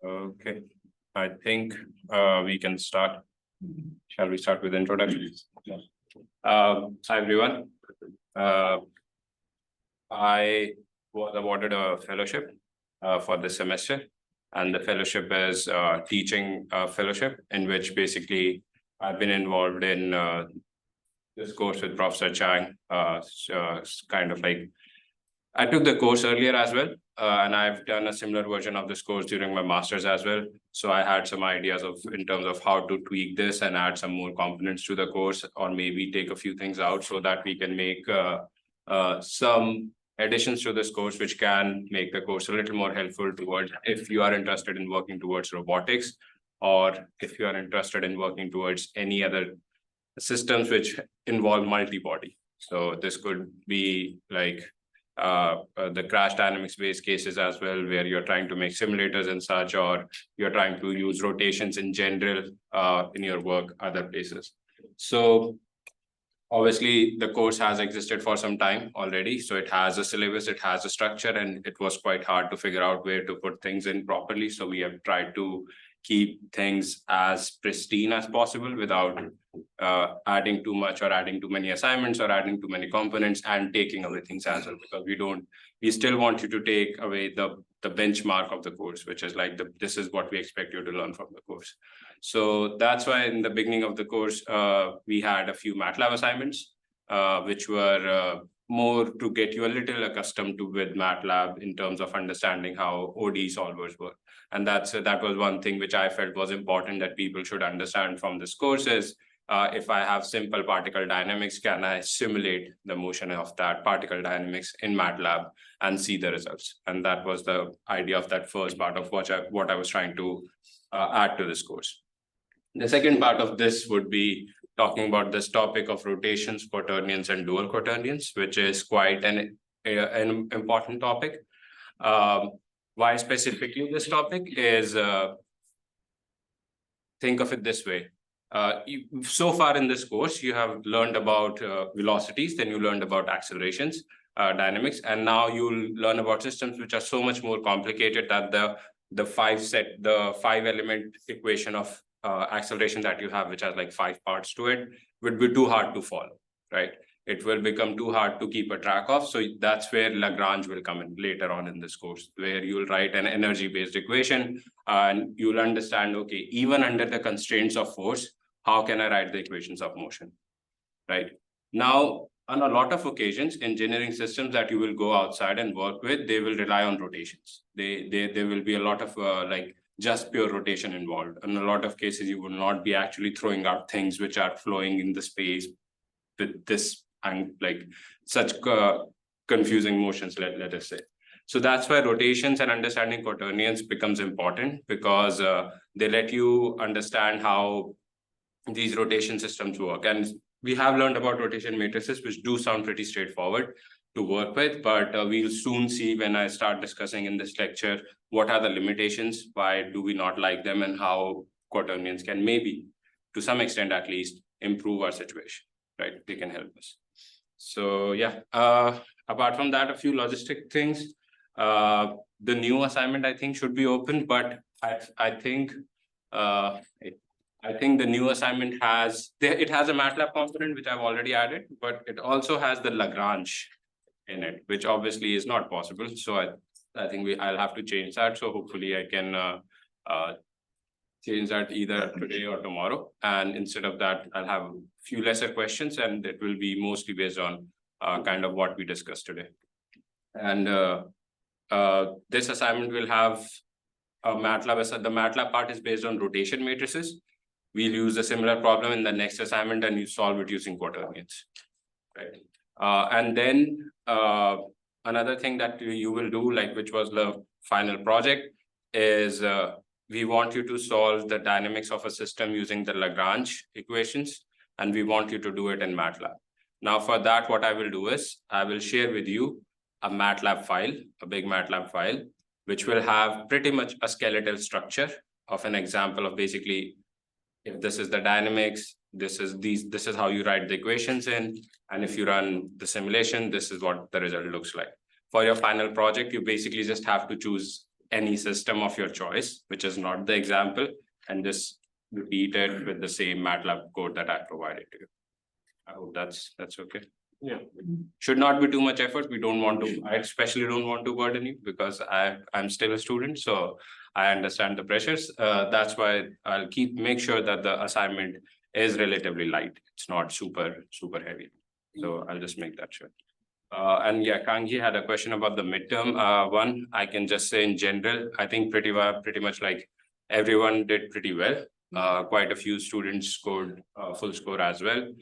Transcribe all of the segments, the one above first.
Okay, I think we can start. Shall we start with introductions? Hi everyone. I was awarded a fellowship for this semester, and the fellowship is teaching fellowship, in which basically I've been involved in this course with Professor Chang. Kind of like I took the course earlier as well, and I've done a similar version of this course during my master's as well. So I had some ideas of in terms of how to tweak this and add some more components to the course, or maybe take a few things out so that we can make some additions to this course, which can make the course a little more helpful towards if you are interested in working towards robotics, or if you are interested in working towards any other systems which involve multi-body. So this could be like the crash dynamics based cases as well, where you're trying to make simulators and such, or you're trying to use rotations in general in your work other places. So obviously the course has existed for some time already, so it has a syllabus, it has a structure, and it was quite hard to figure out where to put things in properly. So we have tried to keep things as pristine as possible without adding too much, or adding too many assignments, or adding too many components and taking away things as well, because we still want you to take away the benchmark of the course, which is like this is what we expect you to learn from the course. So that's why in the beginning of the course, we had a few MATLAB assignments, which were more to get you a little accustomed to with MATLAB in terms of understanding how ODE solvers work. And that was one thing which I felt was important that people should understand from this course is, if I have simple particle dynamics, can I simulate the motion of that particle dynamics in MATLAB and see the results? And that was the idea of that first part of what I was trying to add to this course. The second part of this would be talking about this topic of rotations, quaternions, and dual quaternions, which is quite an important topic. Why specifically this topic is, think of it this way. So far in this course, you have learned about velocities, then you learned about accelerations, dynamics, and now you'll learn about systems which are so much more complicated that the five element equation of acceleration that you have, which has like 5 parts to it, would be too hard to follow, right? It will become too hard to keep a track of. So that's where Lagrange will come in later on in this course, where you'll write an energy-based equation and you'll understand, okay, even under the constraints of force, how can I write the equations of motion, right? Now, on a lot of occasions, engineering systems that you will go outside and work with, they will rely on rotations. There will be a lot of like just pure rotation involved. In a lot of cases, you will not be actually throwing out things which are flowing in the space with this and like such confusing motions, let us say. So that's why rotations and understanding quaternions becomes important, because they let you understand how these rotation systems work. And we have learned about rotation matrices, which do sound pretty straightforward to work with, but we'll soon see when I start discussing in this lecture, what are the limitations, why do we not like them, and how quaternions can maybe, to some extent at least, improve our situation, right? They can help us. So yeah, apart from that, a few logistic things. The new assignment, I think, should be open, but I think the new assignment has a MATLAB component, which I've already added, but it also has the Lagrange in it, which obviously is not possible. So I think I'll have to change that. So hopefully I can change that either today or tomorrow. And instead of that, I'll have a few lesser questions, and it will be mostly based on kind of what we discussed today. And this assignment will have a MATLAB. The MATLAB part is based on rotation matrices. We'll use a similar problem in the next assignment, and you solve it using quaternions, right? And then another thing that you will do, like which was the final project, is we want you to solve the dynamics of a system using the Lagrange equations, and we want you to do it in MATLAB. Now for that, what I will do is I will share with you a MATLAB file, a big MATLAB file, which will have pretty much a skeletal structure of an example of basically, if this is the dynamics, this is how you write the equations in, and if you run the simulation, this is what the result looks like. For your final project, you basically just have to choose any system of your choice, which is not the example, and just repeat it with the same MATLAB code that I provided to you. I hope that's okay. Yeah. Should not be too much effort. We don't want to, I especially don't want to burden you because I'm still a student, so I understand the pressures. That's why I'll make sure that the assignment is relatively light. It's not super heavy. So I'll just make that sure. And yeah, Kangi had a question about the midterm one. I can just say in general, I think pretty much like everyone did pretty well. Quite a few students scored full score as well.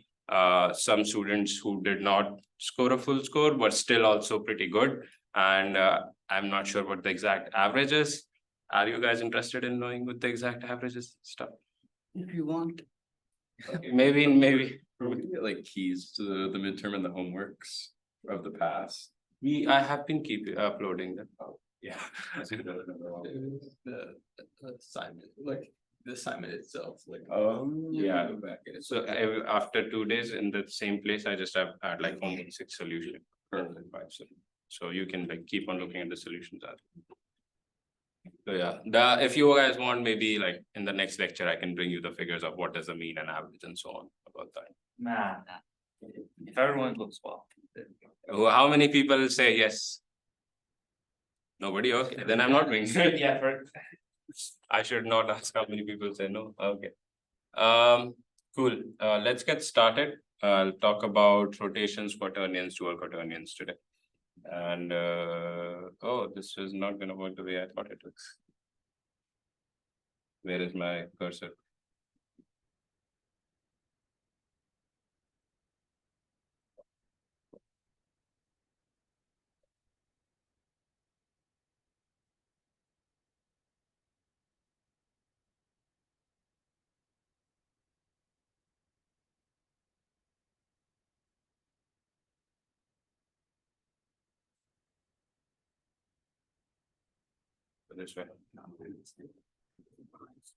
Some students who did not score a full score, but still also pretty good. And I'm not sure what the exact average is. Are you guys interested in knowing what the exact average is? Stuff. If you want. Okay, maybe. Like keys to the midterm and the homeworks of the past. I have been uploading them. Oh, yeah. The assignment, like the assignment itself, like. Yeah. Go back and So after 2 days in the same place, I just have had like homework 6 solution. So you can like keep on looking at the solutions. So yeah, if you guys want, maybe like in the next lecture, I can bring you the figures of what is the mean and average and so on about that. Nah. If everyone looks well. How many people say yes? Nobody? Okay, then I'm not doing it. Yeah, I should not ask how many people say no. Okay. Cool. Let's get started. I'll talk about rotations, quaternions, dual quaternions today. And oh, this is not gonna work the way I thought it would. Where is my cursor? This way.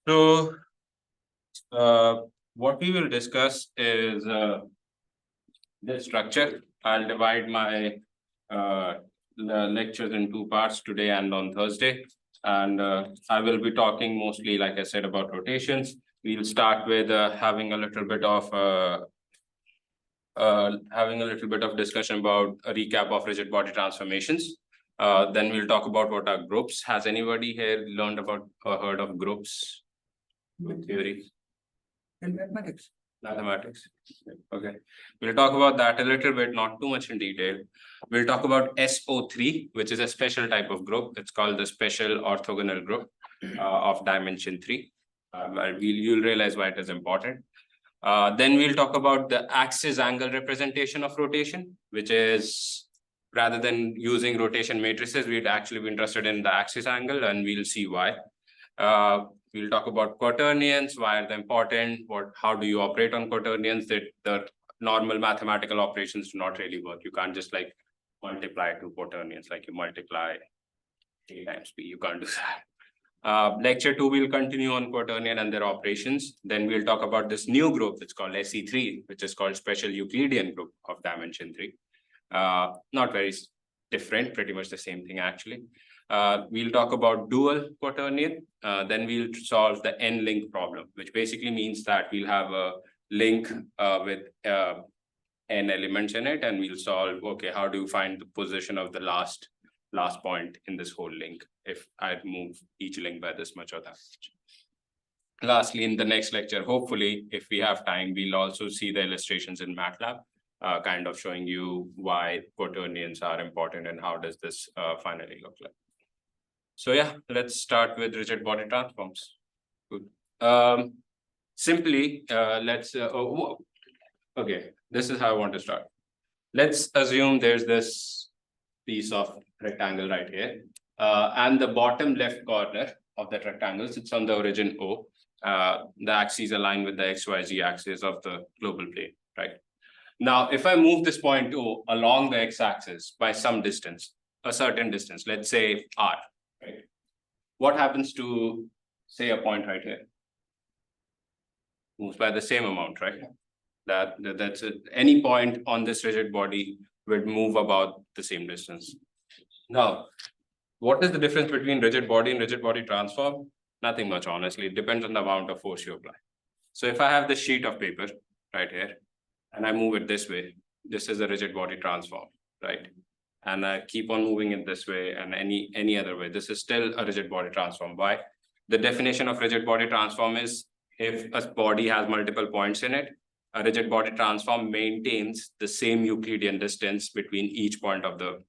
So, what we will discuss is the structure. I'll divide my lectures in 2 parts today and on Thursday. And I will be talking mostly, like I said, about rotations. We'll start with having a little bit of discussion about a recap of rigid body transformations. Then we'll talk about what are groups. Has anybody here learned about or heard of groups? Theory. In mathematics. Mathematics. Okay. We'll talk about that a little bit, not too much in detail. We'll talk about SO3, which is a special type of group. It's called the special orthogonal group of dimension 3. You'll realize why it is important. Then we'll talk about the axis angle representation of rotation, which is rather than using rotation matrices, we'd actually be interested in the axis angle, and we'll see why. We'll talk about quaternions, why are they important, how do you operate on quaternions, that the normal mathematical operations do not really work. You can't just like multiply 2 quaternions like you multiply A times B. You can't do that. Lecture 2 will continue on quaternion and their operations. Then we'll talk about this new group. It's called SE3, which is called special Euclidean group of dimension 3. Not very different, pretty much the same thing actually. We'll talk about dual quaternion. Then we'll solve the n-link problem, which basically means that we'll have a link with n elements in it, and we'll solve, okay, how do you find the position of the last point in this whole link if I move each link by this much or that much. Lastly, in the next lecture, hopefully, if we have time, we'll also see the illustrations in MATLAB, kind of showing you why quaternions are important and how does this finally look like. So yeah, let's start with rigid body transforms. Good. Simply, okay, this is how I want to start. Let's assume there's this piece of rectangle right here, and the bottom left corner of that rectangle sits on the origin O. The axes align with the XYZ axis of the global plane, right? Now, if I move this point O along the x-axis by some distance, a certain distance, let's say R, right? What happens to, say, a point right here? Moves by the same amount, right? That's it. Any point on this rigid body would move about the same distance. Now, What is the difference between rigid body and rigid body transform? Nothing much, honestly. It depends on the amount of force you apply. So if I have this sheet of paper right here, and I move it this way, this is a rigid body transform, right? And I keep on moving it this way and any other way. This is still a rigid body transform. Why? The definition of rigid body transform is if a body has multiple points in it, a rigid body transform maintains the same Euclidean distance between each point of the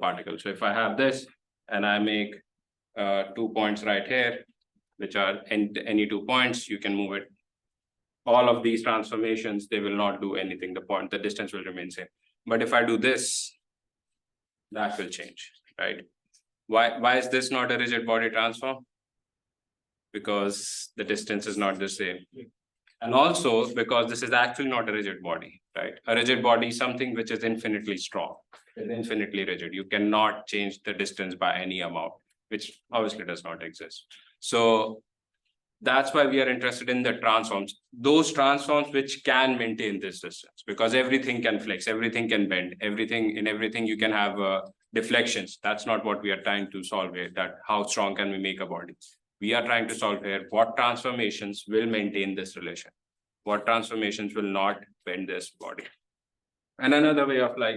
particle. So if I have this and I make 2 points right here, which are any 2 points, you can move it. All of these transformations, they will not do anything. The distance will remain same. But if I do this, that will change, right? Why is this not a rigid body transform? Because the distance is not the same. And also because this is actually not a rigid body, right? A rigid body is something which is infinitely strong, is infinitely rigid. You cannot change the distance by any amount, which obviously does not exist. So that's why we are interested in the transforms, those transforms which can maintain this distance, because everything can flex, everything can bend, everything you can have deflections. That's not what we are trying to solve here, that how strong can we make a body. We are trying to solve here what transformations will maintain this relation, what transformations will not bend this body. And another way of like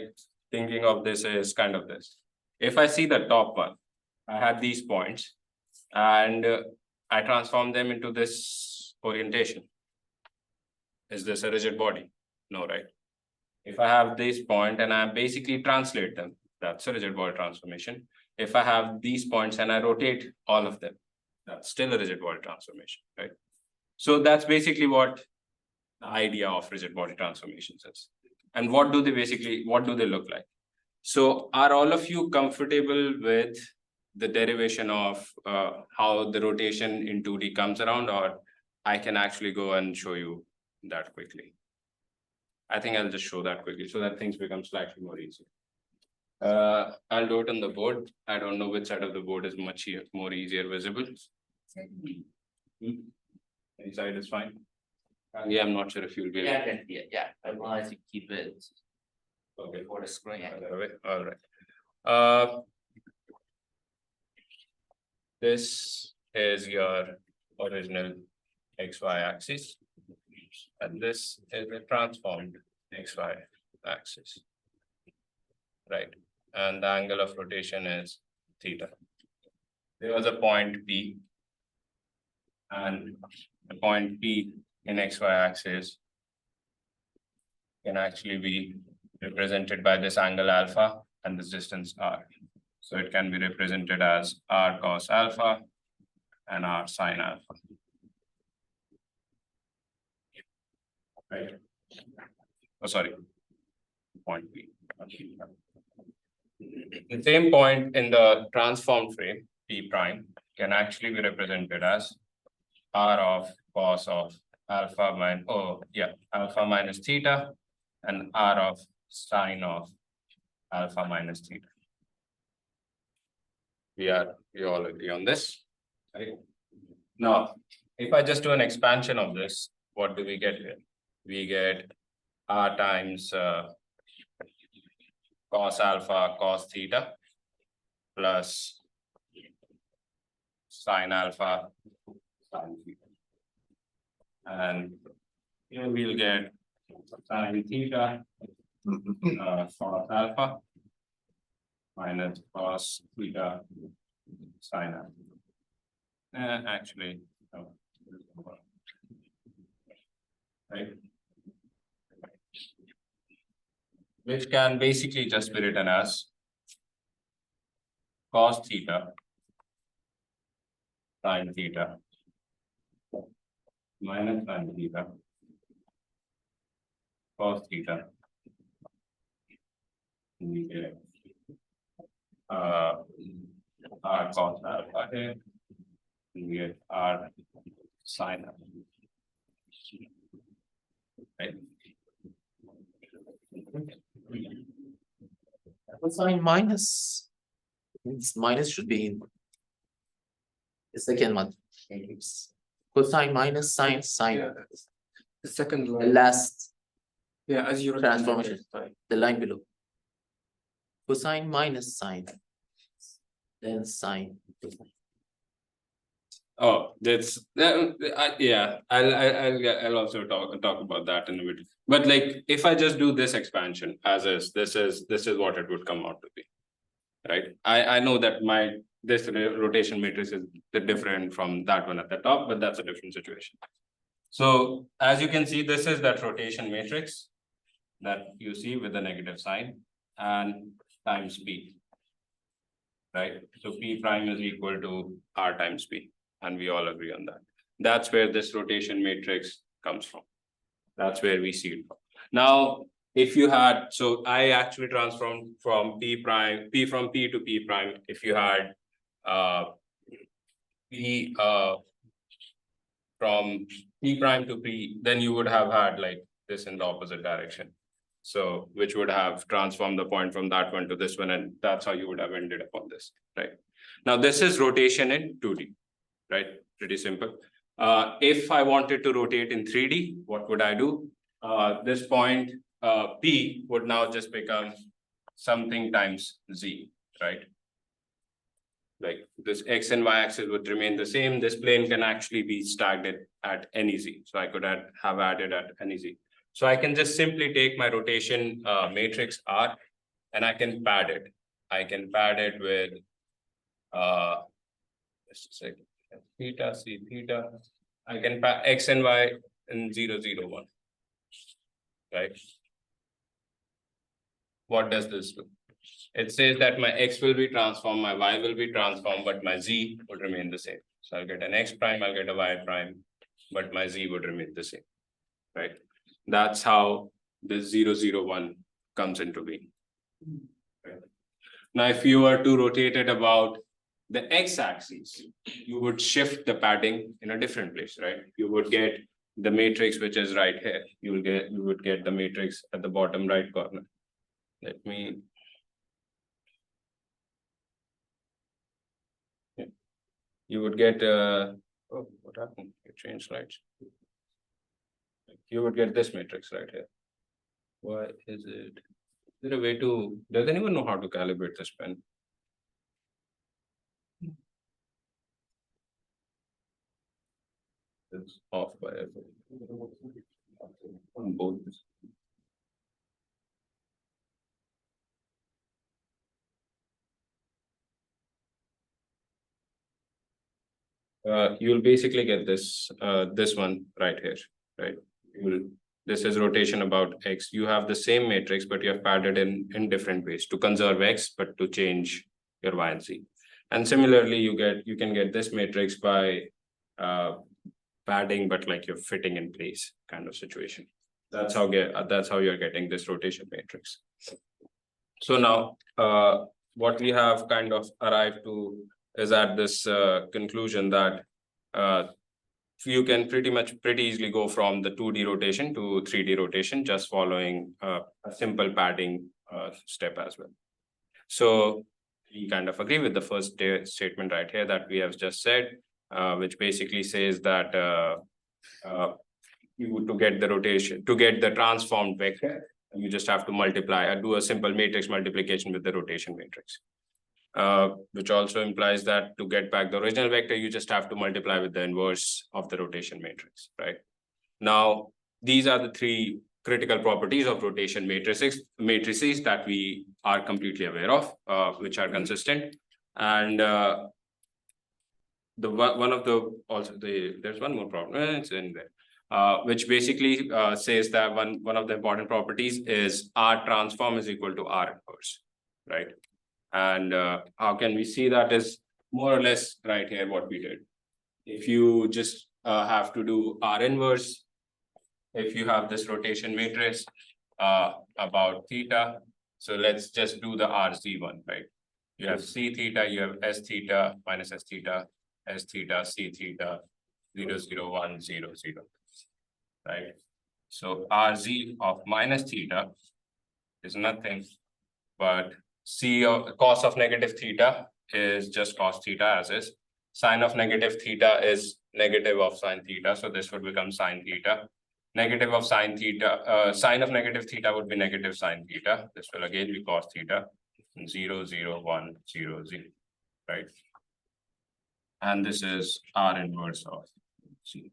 thinking of this is kind of this. If I see the top one, I have these points and I transform them into this orientation. Is this a rigid body? No, right? If I have this point and I basically translate them, that's a rigid body transformation. If I have these points and I rotate all of them, that's still a rigid body transformation, right? So that's basically what the idea of rigid body transformations is. And what do they look like? So are all of you comfortable with the derivation of how the rotation in 2D comes around, or I can actually go and show you that quickly? I think I'll just show that quickly so that things become slightly more easy. I'll do it on the board. I don't know which side of the board is much more easier visible. Any side is fine. Yeah, I'm not sure if you'll be able to. Yeah. I want to keep it Okay. for the screen. All right. This is your original XY axis, and this is a transformed XY axis, right? And the angle of rotation is theta. There was a point P, and the point P in XY axis can actually be represented by this angle alpha and this distance r. So it can be represented as r cos alpha and r sin alpha. Right? Oh, sorry. Point P. The same point in the transformed frame, P prime, can actually be represented as r of cos of alpha minus theta and r of sine of alpha minus theta. We all agree on this, right? Now, if I just do an expansion of this, what do we get here? We get r times cos alpha cos theta plus sine alpha sine theta. And here we'll get sine theta cos alpha minus cos theta sine alpha. Actually, no. Right? Which can basically just be written as cos theta sine theta minus sine theta cos theta. We get r cos alpha here, and we get r sine alpha. Right? Cosine minus means minus should be in the second one. Cosine minus sine sine. The second The line. last Yeah, as you transformation, the line below. Cosine minus sine. then sine. Oh, yeah, I'll also talk about that in a bit. But like, if I just do this expansion as is, this is what it would come out to be. Right, I know that this rotation matrix is different from that one at the top, but that's a different situation. So as you can see, this is that rotation matrix that you see with the negative sign and times P. Right, so P prime is equal to R times P. And we all agree on that. That's where this rotation matrix comes from. That's where we see it from. Now, if you had, so I actually transformed from P from P to P prime. If you had P from P prime to P, then you would have had like this in the opposite direction. So which would have transformed the point from that one to this one, and that's how you would have ended up on this, right? Now, this is rotation in 2D. Right, pretty simple. If I wanted to rotate in 3D, what would I do? This point P would now just become something times Z, right? Like this X and Y axis would remain the same. This plane can actually be stacked at any Z. So I could have added at any Z. So I can just simply take my rotation matrix R and I can pad it. I can pad it with just a second. Theta, C theta. I can pack X and Y in 0, 0, 1. Right? What does this do? It says that my X will be transformed, my Y will be transformed, but my Z would remain the same. So I'll get an X prime, I'll get a Y prime, but my Z would remain the same. Right? That's how this 0, 0, 1 comes into being. Right? Now, if you were to rotate it about the x-axis, you would shift the padding in a different place, right? You would get the matrix which is right here. You would get the matrix at the bottom right corner. Let me. Yeah. You would get oh, what happened? You changed slides. You would get this matrix right here. Why is it? Is there a way to? Does anyone know how to calibrate this pen? It's off by on both. You'll basically get this this one right here, right? This is rotation about X. You have the same matrix, but you have padded in different ways to conserve X, but to change your Y and Z. And similarly, you can get this matrix by padding, but like you're fitting in place kind of situation. That's how you're getting this rotation matrix. So now what we have kind of arrived to is at this conclusion that you can pretty easily go from the 2D rotation to 3D rotation just following a simple padding step as well. So we kind of agree with the first statement right here that we have just said, which basically says that to get the rotation, to get the transformed vector, you just have to multiply or do a simple matrix multiplication with the rotation matrix. Which also implies that to get back the original vector, you just have to multiply with the inverse of the rotation matrix, right? Now, these are the three critical properties of rotation matrices that we are completely aware of, which are consistent. And there's one more problem, it's in there, which basically says that one of the important properties is R transform is equal to R inverse, right? And how can we see that is more or less right here what we did. If you just have to do R inverse, if you have this rotation matrix about theta, so let's just do the RZ one, right? You have C theta, you have S theta, minus S theta, C theta, 0, 0, 1, 0, 0, right? So RZ of minus theta is nothing but cos of negative theta is just cos theta as is. Sine of negative theta is negative of sine theta. So this would become sine theta. Negative of sine theta, sine of negative theta would be negative sine theta. This will again be cos theta. 0, 0, 1, 0, 0. right? And this is R inverse of Z.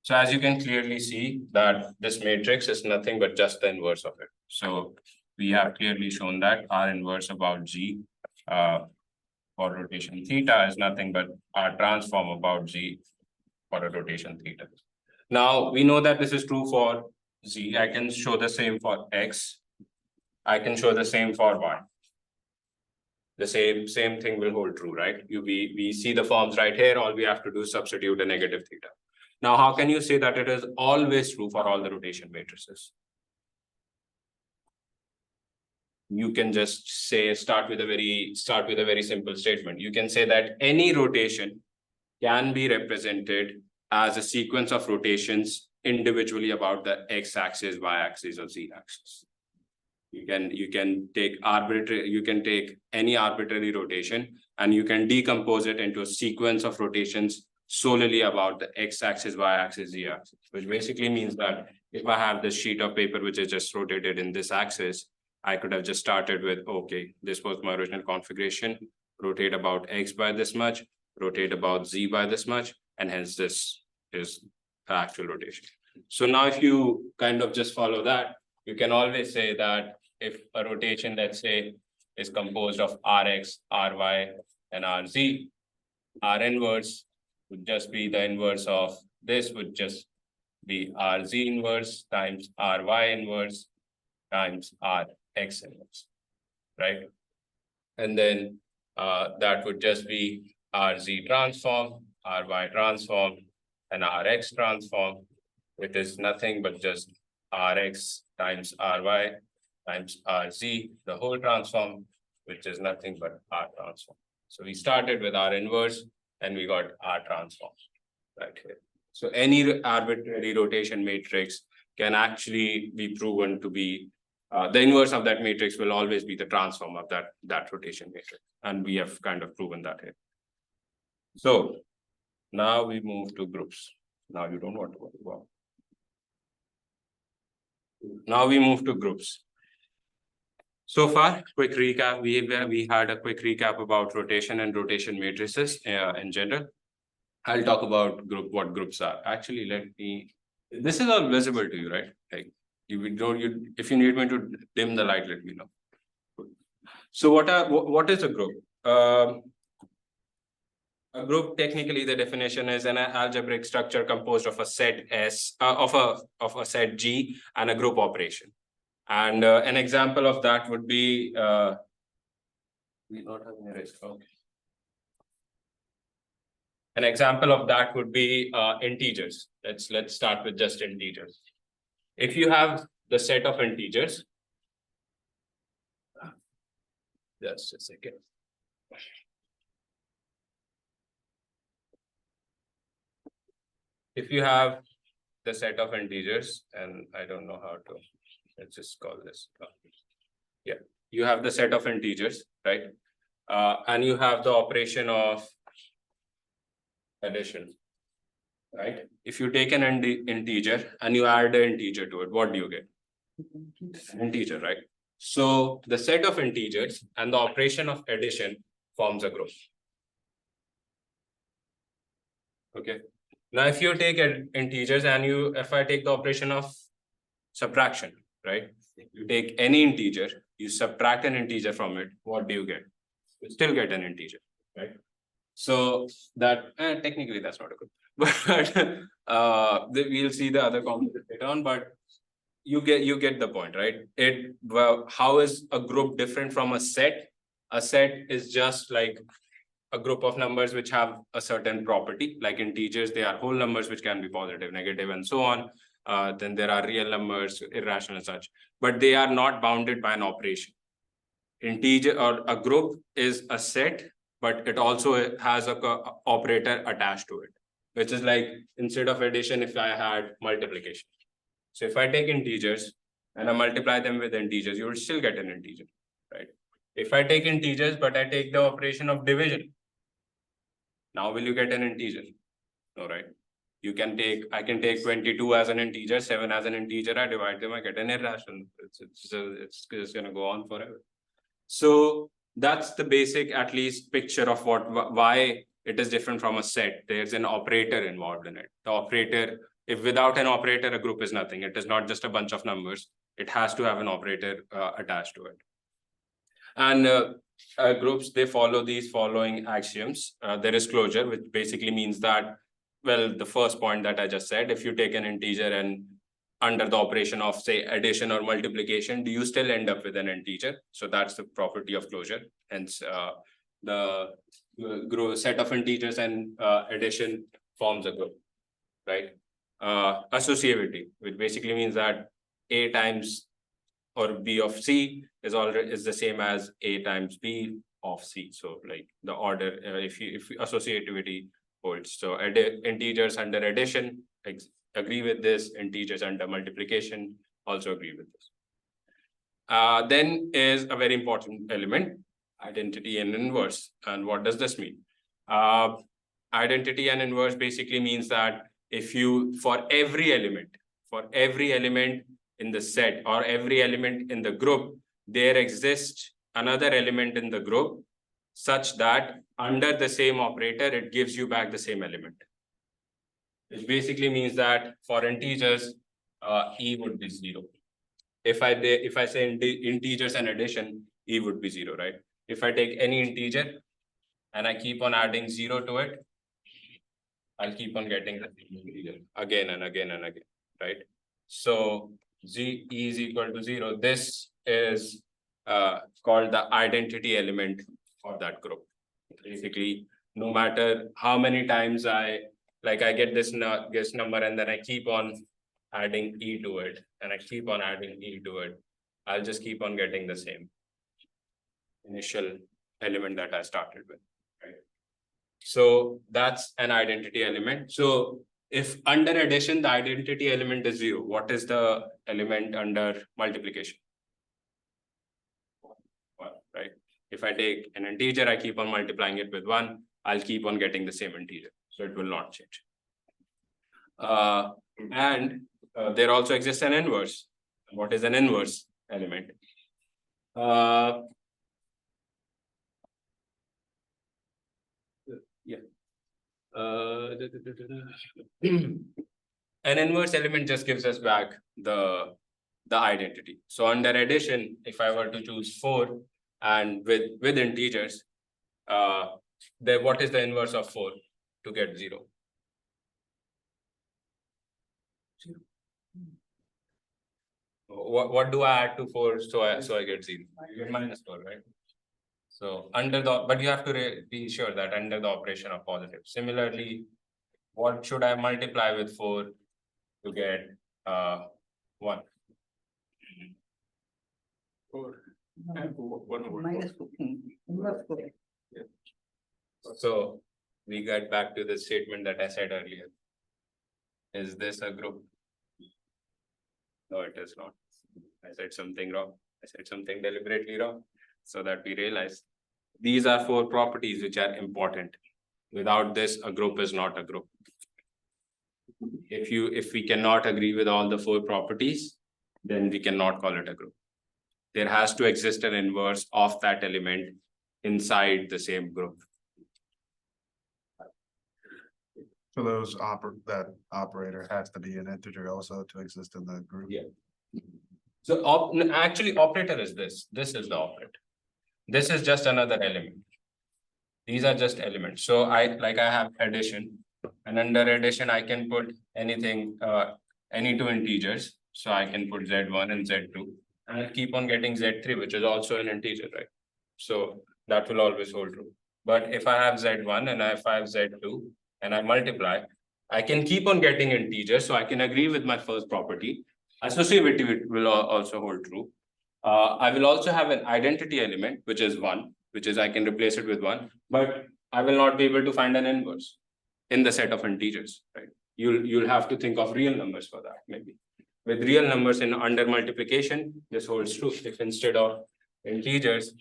So as you can clearly see that this matrix is nothing but just the inverse of it. So we have clearly shown that R inverse about Z for rotation theta is nothing but R transform about Z for a rotation theta. Now we know that this is true for Z. I can show the same for X. I can show the same for Y. The same thing will hold true, right? We see the forms right here. All we have to do is substitute a negative theta. Now, how can you say that it is always true for all the rotation matrices? You can just say start with a very simple statement. You can say that any rotation can be represented as a sequence of rotations individually about the x-axis, y-axis, or z-axis. You can take any arbitrary rotation and you can decompose it into a sequence of rotations solely about the x-axis, y-axis, z-axis, which basically means that if I have this sheet of paper which is just rotated in this axis, I could have just started with, okay, this was my original configuration, rotate about x by this much, rotate about z by this much, and hence this is the actual rotation. So now if you kind of just follow that, you can always say that if a rotation, let's say, is composed of Rx, Ry, and Rz, R inverse would just be the inverse of this, would just be Rz inverse times Ry inverse times Rx inverse, right? And then that would just be Rz transform, Ry transform, and Rx transform, which is nothing but just Rx times Ry times Rz, the whole transform, which is nothing but R transform. So we started with R inverse and we got R transform right here. So any arbitrary rotation matrix can actually be proven to be the inverse of that matrix will always be the transform of that rotation matrix. And we have kind of proven that here. So now we move to groups. Now you don't want to go on. Now we move to groups. So far, quick recap. We had a quick recap about rotation and rotation matrices in general. I'll talk about what groups are. Actually, this is all visible to you, right? Like if you need me to dim the light, let me know. So what is a group? A group, technically, the definition is an algebraic structure composed of a set S, of a set G and a group operation. And an example of that would be we not have any risk. Okay. An example of that would be integers. Let's start with just integers. If you have the set of integers, just a second. If you have the set of integers, and I don't know how to, let's just call this. Yeah, you have the set of integers, right? And you have the operation of addition, right? If you take an integer and you add an integer to it, what do you get? An integer, right? So the set of integers and the operation of addition forms a group. Okay. Now, if you take integers and if I take the operation of subtraction, right? You take any integer, you subtract an integer from it, what do you get? You still get an integer, right? So that technically that's not a good, but we'll see the other components later on. But you get the point, right? How is a group different from a set? A set is just like a group of numbers which have a certain property, like integers. They are whole numbers which can be positive, negative, and so on. Then there are real numbers, irrational and such, but they are not bounded by an operation. Integer or a group is a set, but it also has a operator attached to it, which is like instead of addition, if I had multiplication. So if I take integers and I multiply them with integers, you will still get an integer, right? If I take integers, but I take the operation of division, now will you get an integer? No, right? I can take 22 as an integer, 7 as an integer, I divide them, I get an irrational. It's just gonna go on forever. So that's the basic, at least, picture of why it is different from a set. There's an operator involved in it. The operator, if without an operator, a group is nothing. It is not just a bunch of numbers. It has to have an operator attached to it. And groups, they follow these following axioms. There is closure, which basically means that, well, the first point that I just said, if you take an integer and under the operation of, say, addition or multiplication, do you still end up with an integer? So that's the property of closure. Hence, the set of integers and addition forms a group, right? Associativity, which basically means that A times or B of C is the same as A times B of C. So like the order, if associativity holds. So integers under addition agree with this, integers under multiplication also agree with this. Then is a very important element, identity and inverse. And what does this mean? Identity and inverse basically means that if you, for every element in the set or every element in the group, there exists another element in the group such that under the same operator, it gives you back the same element. Which basically means that for integers, E would be 0. If I say integers and addition, E would be 0, right? If I take any integer and I keep on adding 0 to it, I'll keep on getting the same integer again and again and again, right? So E is equal to 0. This is called the identity element for that group. Basically, no matter how many times I get this number and then I keep on adding E to it and I keep on adding E to it, I'll just keep on getting the same initial element that I started with, right? So that's an identity element. So if under addition, the identity element is 0, what is the element under multiplication? 1, right? If I take an integer, I keep on multiplying it with 1, I'll keep on getting the same integer. So it will not change. And there also exists an inverse. What is an inverse element? An inverse element just gives us back the identity. So under addition, if I were to choose 4 and with integers, then what is the inverse of 4 to get 0? 0. What do I add to 4 so I get 0? I get -4, right? So under the, but you have to be sure that under the operation of positive. Similarly, what should I multiply with 4 to get 1? 4. So we get back to the statement that I said earlier. Is this a group? No, it is not. I said something wrong. I said something deliberately wrong, so that we realize these are 4 properties which are important. Without this, a group is not a group. If we cannot agree with all the 4 properties, then we cannot call it a group. There has to exist an inverse of that element inside the same group. So that operator has to be an integer also to exist in the group. Yeah. So actually operator is this. This is the operator. This is just another element. These are just elements. So I have addition, and under addition I can put anything, any 2 integers. So I can put Z1 and Z2, and I'll keep on getting Z3, which is also an integer, right? So that will always hold true. But if I have Z1 and if I have Z2 and I multiply, I can keep on getting integers. So I can agree with my first property. Associativity will also hold true. I will also have an identity element, which is 1, which is I can replace it with 1, but I will not be able to find an inverse in the set of integers, right? You'll have to think of real numbers for that, maybe. With real numbers in under multiplication, this holds true. If instead of integers,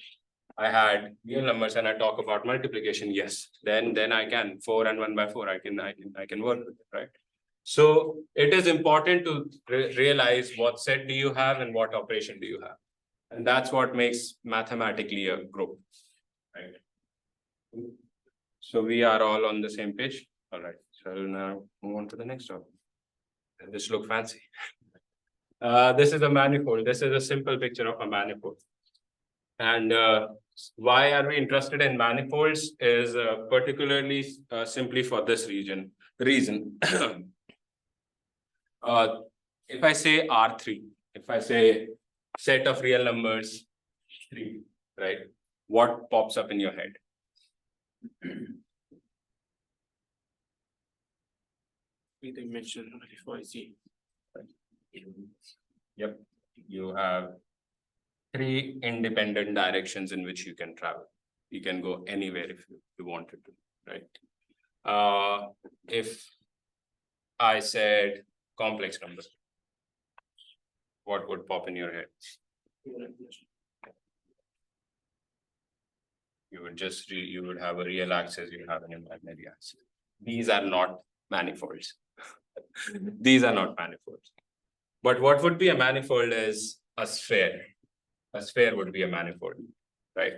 I had real numbers and I talk about multiplication, yes, then I can 4 and 1 by 4, I can work with it, right? So it is important to realize what set do you have and what operation do you have. And that's what makes mathematically a group, right? So we are all on the same page. All right, so I'll now move on to the next topic. This look fancy. This is a manifold. This is a simple picture of a manifold. And why are we interested in manifolds is particularly simply for this reason. If I say R3, if I say set of real numbers 3, right? What pops up in your head? We didn't mention XYZ. Yep, you have 3 independent directions in which you can travel. You can go anywhere if you wanted to, right? If I said complex numbers, what would pop in your head? You would just you would have a real axis, you have an imaginary axis. These are not manifolds. These are not manifolds. But what would be a manifold is a sphere. A sphere would be a manifold, right?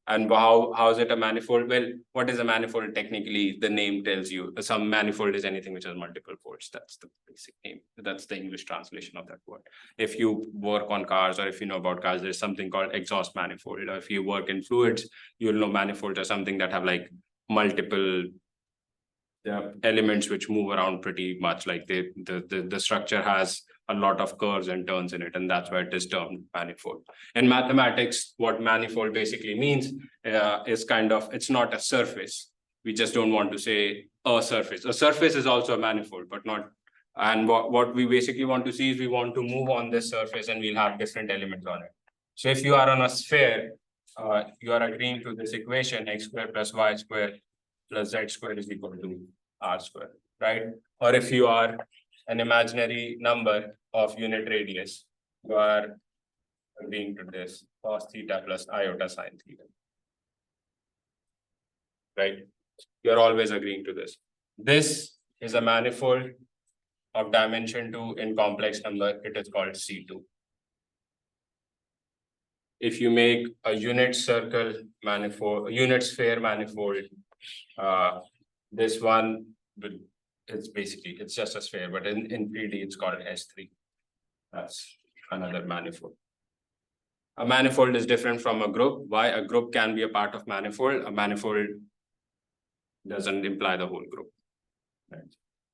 And how is it a manifold? Well, what is a manifold? Technically, the name tells you some manifold is anything which has multiple folds. That's the basic name. That's the English translation of that word. If you work on cars or if you know about cars, there's something called exhaust manifold. Or if you work in fluids, you'll know manifolds are something that have like multiple elements which move around pretty much. Like the structure has a lot of curves and turns in it, and that's why it is termed manifold. In mathematics, what manifold basically means is kind of, it's not a surface. We just don't want to say a surface. A surface is also a manifold, but not. And what we basically want to see is we want to move on this surface and we'll have different elements on it. So if you are on a sphere, you are agreeing to this equation, x squared plus y squared plus z squared is equal to r squared, right? Or if you are an imaginary number of unit radius, you are agreeing to this cos theta plus iota sine theta, right? You're always agreeing to this. This is a manifold of dimension 2 in complex number. It is called C2. If you make a unit circle manifold, unit sphere manifold, this one will, it's just a sphere, but in 3D it's called S3. That's another manifold. A manifold is different from a group. Why? A group can be a part of manifold. A manifold doesn't imply the whole group. Right?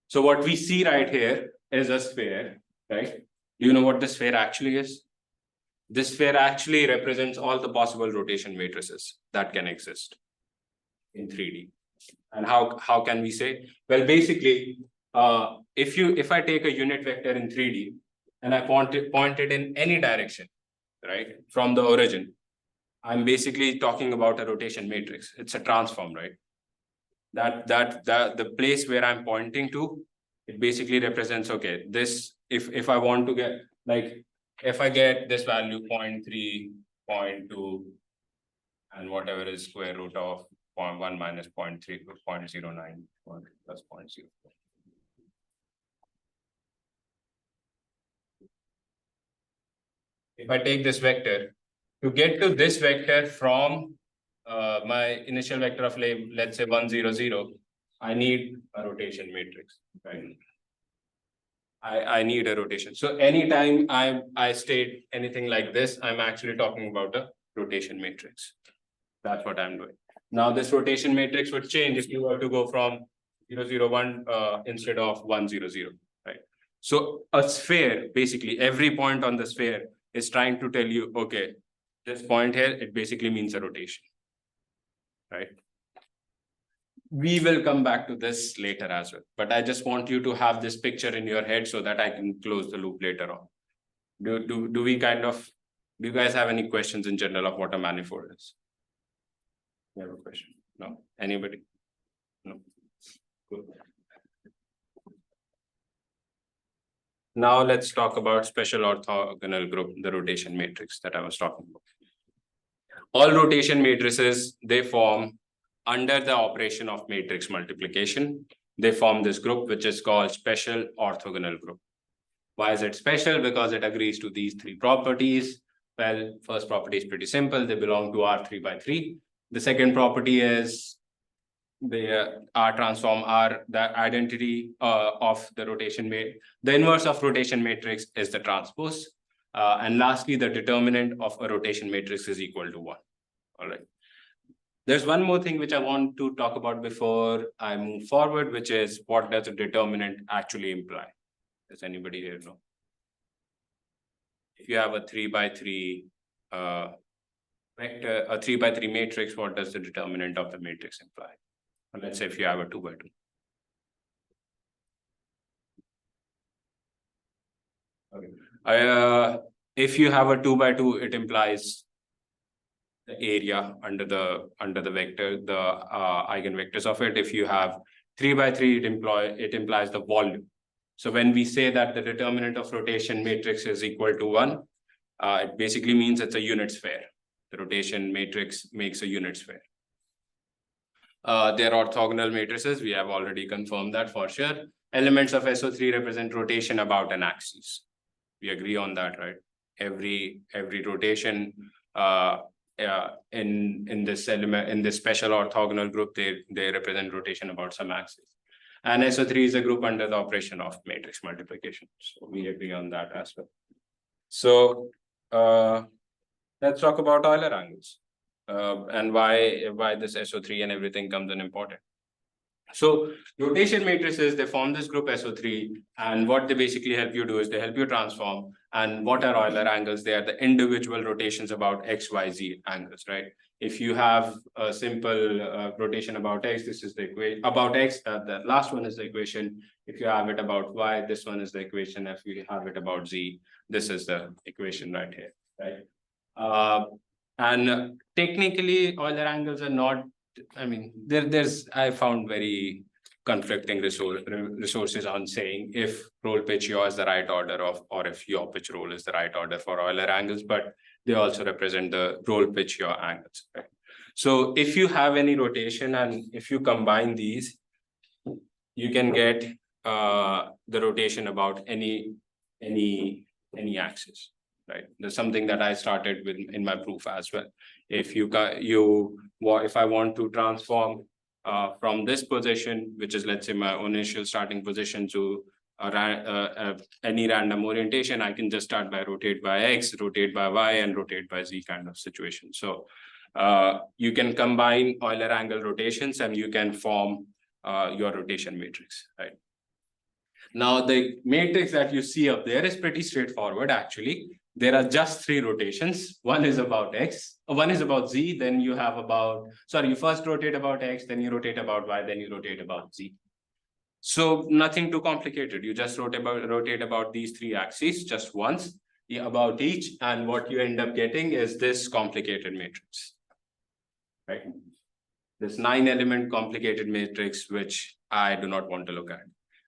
So what we see right here is a sphere, right? Do you know what the sphere actually is? This sphere actually represents all the possible rotation matrices that can exist in 3D. And how can we say? Well, basically, if I take a unit vector in 3D and I point it in any direction, right, from the origin, I'm basically talking about a rotation matrix. It's a transform, right? The place where I'm pointing to, it basically represents, okay, this, if I want to get, like, if I get this value 0.3, 0.2, and whatever is square root of 0.1 minus 0.3, 0.09, plus 0.04. If I take this vector, to get to this vector from my initial vector of, let's say 1, 0, 0, I need a rotation matrix, right? I need a rotation. So anytime I state anything like this, I'm actually talking about a rotation matrix. That's what I'm doing. Now this rotation matrix would change if you were to go from 0, 0, 1 instead of 1, 0, 0, right? So a sphere, basically every point on the sphere is trying to tell you, okay, this point here, it basically means a rotation, right? We will come back to this later as well, but I just want you to have this picture in your head so that I can close the loop later on. Do you guys have any questions in general of what a manifold is? You have a question? No? Anybody? No? Good. Now let's talk about special orthogonal group, the rotation matrix that I was talking about. All rotation matrices, they form under the operation of matrix multiplication. They form this group, which is called special orthogonal group. Why is it special? Because it agrees to these 3 properties. Well, first property is pretty simple. They belong to R3 by 3. The second property is the R transform R, the identity of the rotation matrix. The inverse of rotation matrix is the transpose. And lastly, the determinant of a rotation matrix is equal to 1. All right. There's one more thing which I want to talk about before I move forward, which is what does a determinant actually imply? Does anybody here know? If you have a 3 by 3 vector, a 3 by 3 matrix, what does the determinant of the matrix imply? And let's say if you have a 2 by 2. Okay. If you have a 2 by 2, it implies the area under the vector, the eigenvectors of it. If you have 3 by 3, it implies the volume. So when we say that the determinant of rotation matrix is equal to 1, it basically means it's a unit sphere. The rotation matrix makes a unit sphere. They're orthogonal matrices. We have already confirmed that for sure. Elements of SO3 represent rotation about an axis. We agree on that, right? Every rotation in this element, in this special orthogonal group, they represent rotation about some axis. And SO3 is a group under the operation of matrix multiplication. So we agree on that as well. So let's talk about Euler angles and why this SO3 and everything comes in important. So rotation matrices, they form this group SO3, and what they basically help you do is they help you transform. And what are Euler angles? They are the individual rotations about X, Y, Z angles, right? If you have a simple rotation about X, this is the equation about X, the last one is the equation. If you have it about Y, this one is the equation. If you have it about Z, this is the equation right here, right? And technically, Euler angles are not, I mean, I found very conflicting resources on saying if roll pitch yaw is the right order of, or if yaw pitch roll is the right order for Euler angles, but they also represent the roll pitch yaw angles, right? So if you have any rotation and if you combine these, you can get the rotation about any axis, right? There's something that I started with in my proof as well. If if I want to transform from this position, which is, let's say, my initial starting position, to any random orientation, I can just start by rotate by X, rotate by Y, and rotate by Z kind of situation. So you can combine Euler angle rotations and you can form your rotation matrix, right? Now, the matrix that you see up there is pretty straightforward, actually. There are just 3 rotations. One is about X, one is about Z, then you have about, sorry, you first rotate about X, then you rotate about Y, then you rotate about Z. So nothing too complicated. You just rotate about these 3 axes just once about each, and what you end up getting is this complicated matrix, right? This 9-element complicated matrix, which I do not want to look at.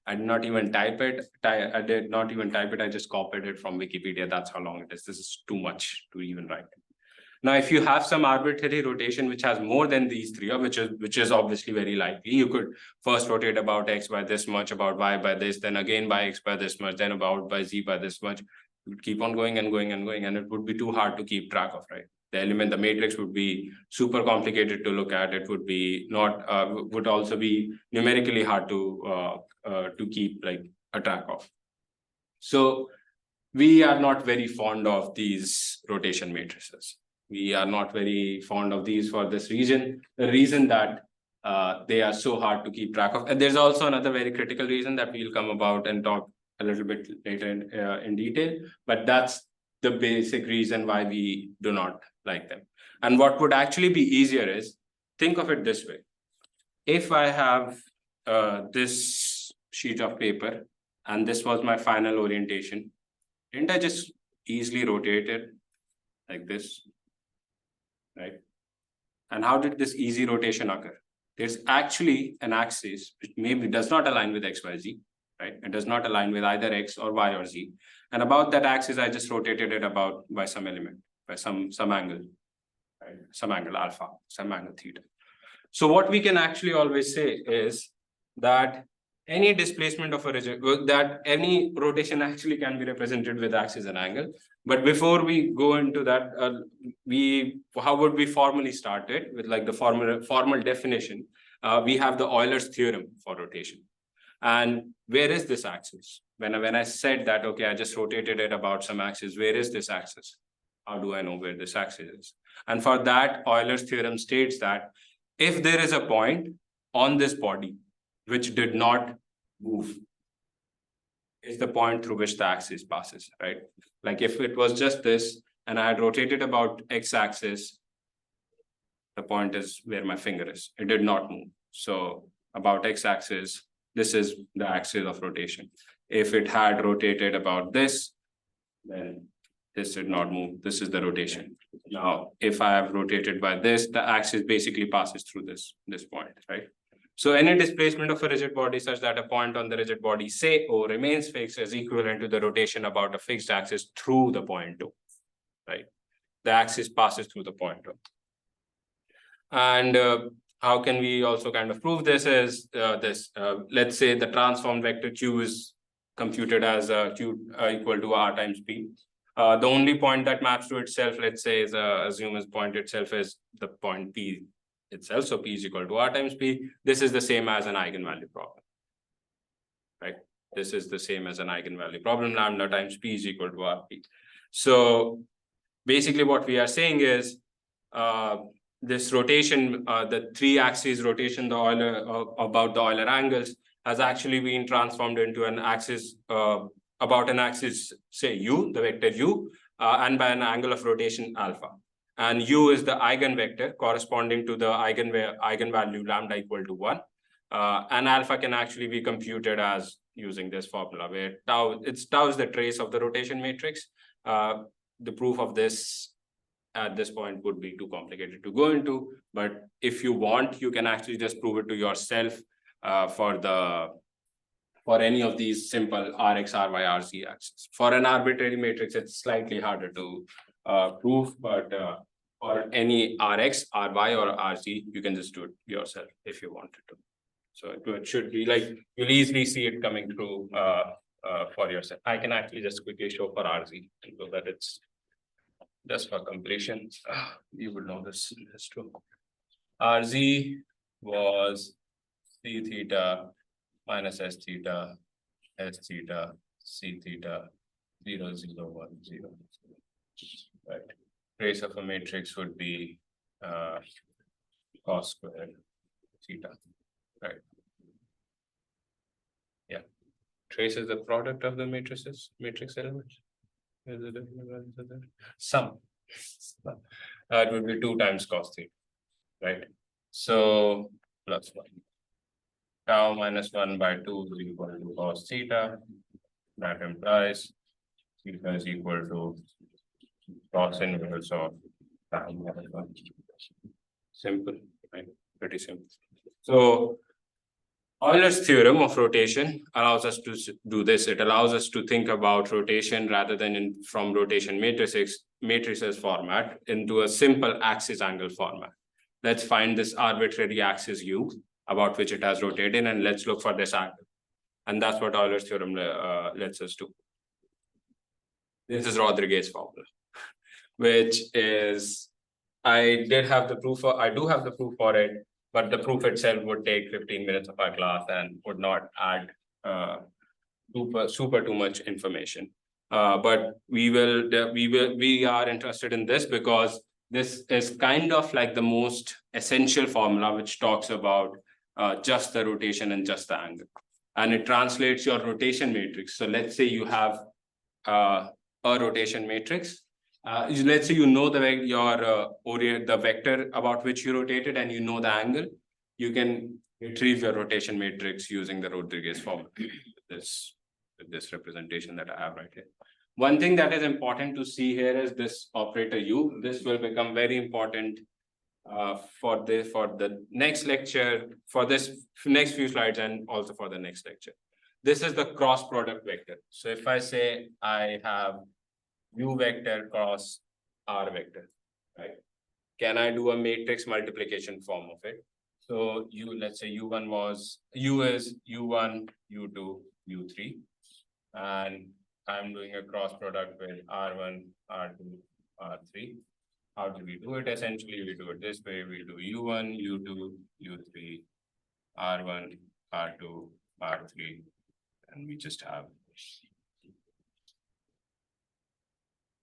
I did not even type it. I just copied it from Wikipedia. That's how long it is. This is too much to even write. Now, if you have some arbitrary rotation which has more than these 3, or which is obviously very likely, you could first rotate about X by this much, about Y by this, then again by X by this much, then about by Z by this much. You would keep on going and going and going, and it would be too hard to keep track of, right? The matrix would be super complicated to look at. It would be would also be numerically hard to keep like a track of. So we are not very fond of these rotation matrices. We are not very fond of these for this reason. The reason that they are so hard to keep track of. And there's also another very critical reason that we'll come about and talk a little bit later in detail. But that's the basic reason why we do not like them. And what would actually be easier is, think of it this way. If I have this sheet of paper and this was my final orientation, didn't I just easily rotate it like this, right? And how did this easy rotation occur? There's actually an axis which maybe does not align with X, Y, Z, right? It does not align with either X or Y or Z. And about that axis, I just rotated it about by some element, by some angle, right? Some angle alpha, some angle theta. So what we can actually always say is that any displacement of a rigid, that any rotation actually can be represented with axis and angle. But before we go into that, how would we formally start it with like the formal definition? We have the Euler's theorem for rotation. And where is this axis? When I said that, okay, I just rotated it about some axis, where is this axis? How do I know where this axis is? And for that, Euler's theorem states that if there is a point on this body which did not move, is the point through which the axis passes, right? Like if it was just this and I had rotated about x-axis, the point is where my finger is. It did not move. So about x-axis, this is the axis of rotation. If it had rotated about this, then this did not move. This is the rotation. Now, if I have rotated by this, the axis basically passes through this point, right? So any displacement of a rigid body such that a point on the rigid body, say O, remains fixed is equivalent to the rotation about a fixed axis through the point O, right? The axis passes through the point O. And how can we also kind of prove this is let's say the transformed vector Q is computed as Q equal to R times P. The only point that maps to itself, let's say, is assume as point itself is the point P itself. So P is equal to R times P. This is the same as an eigenvalue problem, right? This is the same as an eigenvalue problem. Lambda times P is equal to RP. So basically what we are saying is this rotation, the three axis rotation, the Euler about the Euler angles has actually been transformed into an axis about an axis, say U, the vector U, and by an angle of rotation alpha. And U is the eigenvector corresponding to the eigenvalue lambda equal to 1. And alpha can actually be computed as using this formula where tau is the trace of the rotation matrix. The proof of this at this point would be too complicated to go into, but if you want, you can actually just prove it to yourself for any of these simple Rx, Ry, Rz axes. For an arbitrary matrix, it's slightly harder to prove, but for any Rx, Ry, or Rz, you can just do it yourself if you wanted to. So it should be like, you'll easily see it coming through for yourself. I can actually just quickly show for Rz so that it's just for completion. You would know this too. Rz was C theta minus S theta, C theta, 0, 0, 1, 0. Right. Trace of a matrix would be cos squared theta. Right. Yeah. Trace is the product of the matrices, matrix elements. Is it sum? It would be 2 times cos theta. Right. So plus 1. Tau minus 1 by 2 is equal to cos theta. That implies theta is equal to cos inverse of tau minus 1. Simple, right? Pretty simple. So Euler's theorem of rotation allows us to do this. It allows us to think about rotation rather than from rotation matrices format into a simple axis angle format. Let's find this arbitrary axis U about which it has rotated, and let's look for this angle. And that's what Euler's theorem lets us do. This is Rodriguez formula, which is, I do have the proof for it, but the proof itself would take 15 minutes of our class and would not add super too much information. But we are interested in this because this is kind of like the most essential formula which talks about just the rotation and just the angle. And it translates your rotation matrix. So let's say you have a rotation matrix. Let's say you know the vector about which you rotated and you know the angle. You can retrieve your rotation matrix using the Rodriguez formula with this representation that I have right here. One thing that is important to see here is this operator U. This will become very important for the next lecture, for this next few slides, and also for the next lecture. This is the cross product vector. So if I say I have U vector cross R vector, right? Can I do a matrix multiplication form of it? So let's say U1 was, U is U1, U2, U3. And I'm doing a cross product with R1, R2, R3. How do we do it? Essentially, we do it this way. We do U1, U2, U3, R1, R2, R3, and we just have.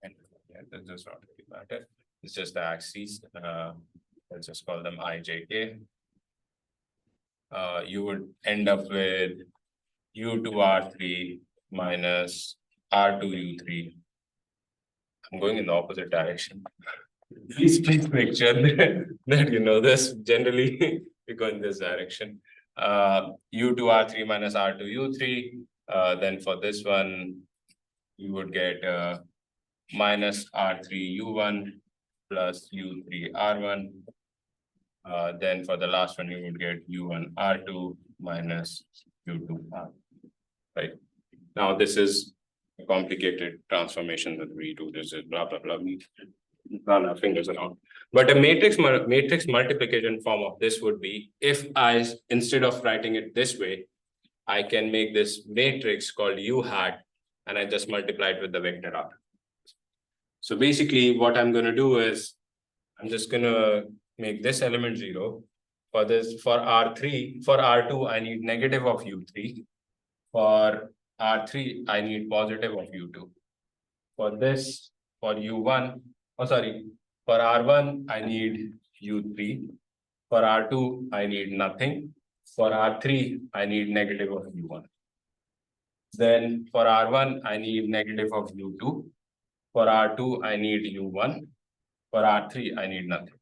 And yeah, that does not really matter. It's just the axes. Let's just call them IJK. You would end up with U2 R3 minus R2 U3. I'm going in the opposite direction. Please make sure that you know this. Generally, we go in this direction. U2 R3 minus R2 U3. Then for this one, you would get minus R3 U1 plus U3 R1. Then for the last one, you would get U1 R2 minus U2 R. Right. Now, this is a complicated transformation that we do. This is blah, blah, blah. Run our fingers around. But a matrix multiplication form of this would be, if I, instead of writing it this way, I can make this matrix called U hat, and I just multiply it with the vector R. So basically, what I'm going to do is, I'm just going to make this element 0. For this, for R3, for R2, I need negative of U3. For R3, I need positive of U2. For this, for U1, for R1, I need U3. For R2, I need nothing. For R3, I need negative of U1. Then for R1, I need negative of U2. For R2, I need U1. For R3, I need nothing.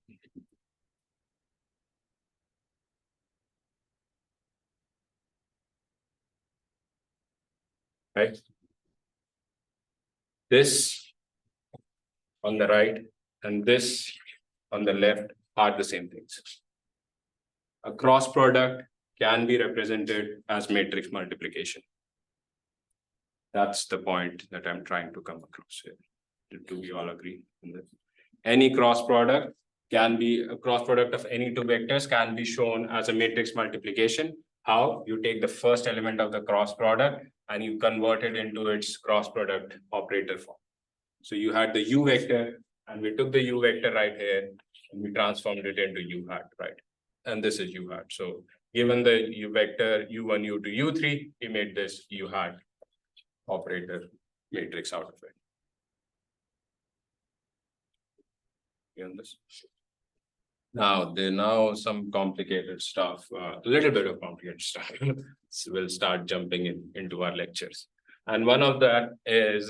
Right? This on the right and this on the left are the same things. A cross product can be represented as matrix multiplication. That's the point that I'm trying to come across here. Do we all agree on this? Any cross product can be, a cross product of any two vectors can be shown as a matrix multiplication. How? You take the first element of the cross product and you convert it into its cross product operator form. So you had the U vector, and we took the U vector right here, and we transformed it into U hat, right? And this is U hat. So given the U vector U1, U2, U3, we made this U hat operator matrix out of it. You understand? Now, there now some complicated stuff, a little bit of complicated stuff. So we'll start jumping into our lectures. And one of that is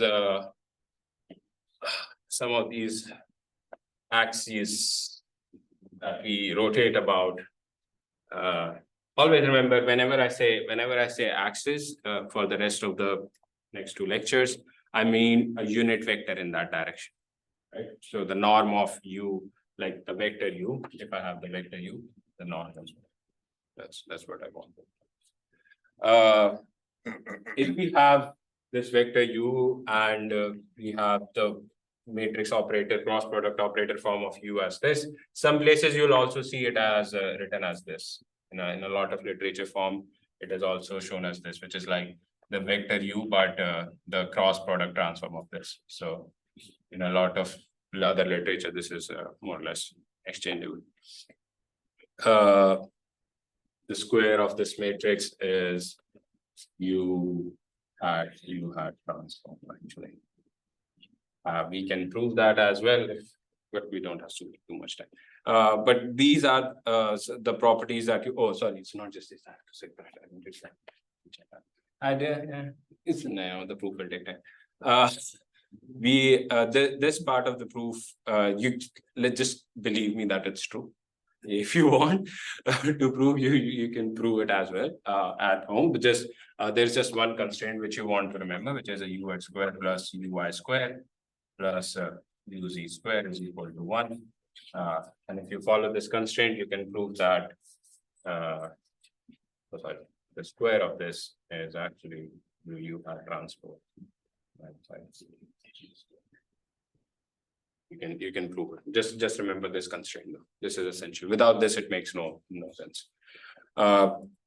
some of these axes that we rotate about. Always remember, whenever I say axis for the rest of the next two lectures, I mean a unit vector in that direction. Right? So the norm of U, like the vector U, if I have the vector U, the norm as well. That's what I want. If we have this vector U and we have the matrix operator, cross product operator form of U as this, some places you'll also see it as written as this. In a lot of literature form, it is also shown as this, which is like the vector U, but the cross product transform of this. So in a lot of other literature, this is more or less exchangeable. The square of this matrix is U hat transform, actually. We can prove that as well, but we don't have to take too much time. But these are the properties that you, oh, sorry, it's not just this, I have to say that. I don't do that. It's now the proof will take time. This part of the proof, let's just believe me that it's true. If you want to prove, you can prove it as well at home. But just there's just one constraint which you want to remember, which is a UX square plus UY square plus UZ square is equal to 1. And if you follow this constraint, you can prove that the square of this is actually U hat transpose. you can prove it. Just remember this constraint though. This is essential. Without this, it makes no sense.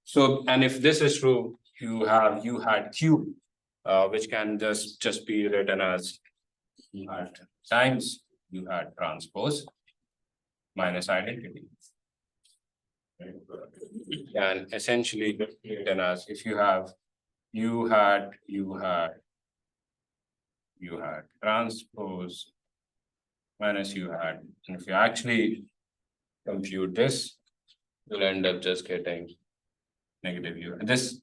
So, and if this is true, you have U hat cube, which can just be written as U hat times U hat transpose minus identity. And essentially written as if you have U hat transpose minus U hat, and if you actually compute this, you'll end up just getting negative U. This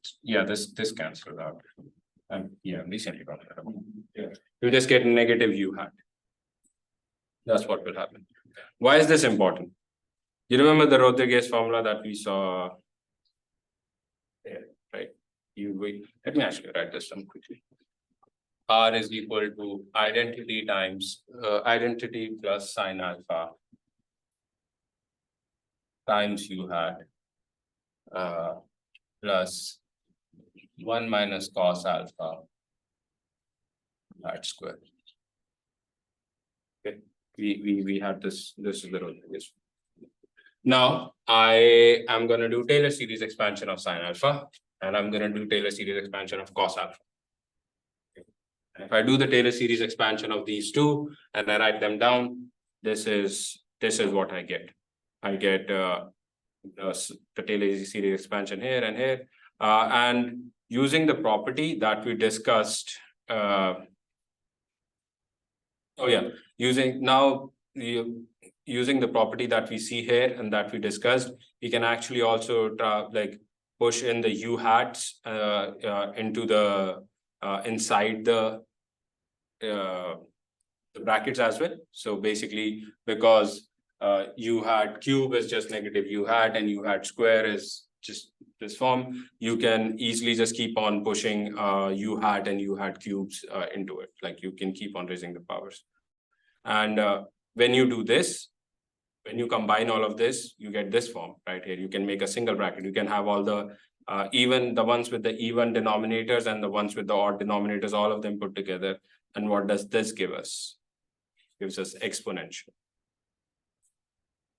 cancels out. Recently got that. Yeah, you just get negative U hat. That's what will happen. Why is this important? You remember the Rodriguez formula that we saw? Yeah, right. Let me actually write this down quickly. R is equal to identity times identity plus sine alpha times U hat plus 1 minus cos alpha hat square. Okay, we have this is the Rodriguez. Now I am going to do Taylor series expansion of sine alpha, and I'm going to do Taylor series expansion of cos alpha. If I do the Taylor series expansion of these two and I write them down, this is what I get. I get the Taylor series expansion here and here, and using the property that we discussed. Using the property that we see here and that we discussed, we can actually also push in the U hats into the inside the brackets as well. So basically, because U hat cube is just negative U hat and U hat square is just this form, you can easily just keep on pushing U hat and U hat cubes into it. Like you can keep on raising the powers. And when you do this, when you combine all of this, you get this form right here. You can make a single bracket. You can have all the even the ones with the even denominators and the ones with the odd denominators, all of them put together. And what does this give us? It gives us exponential.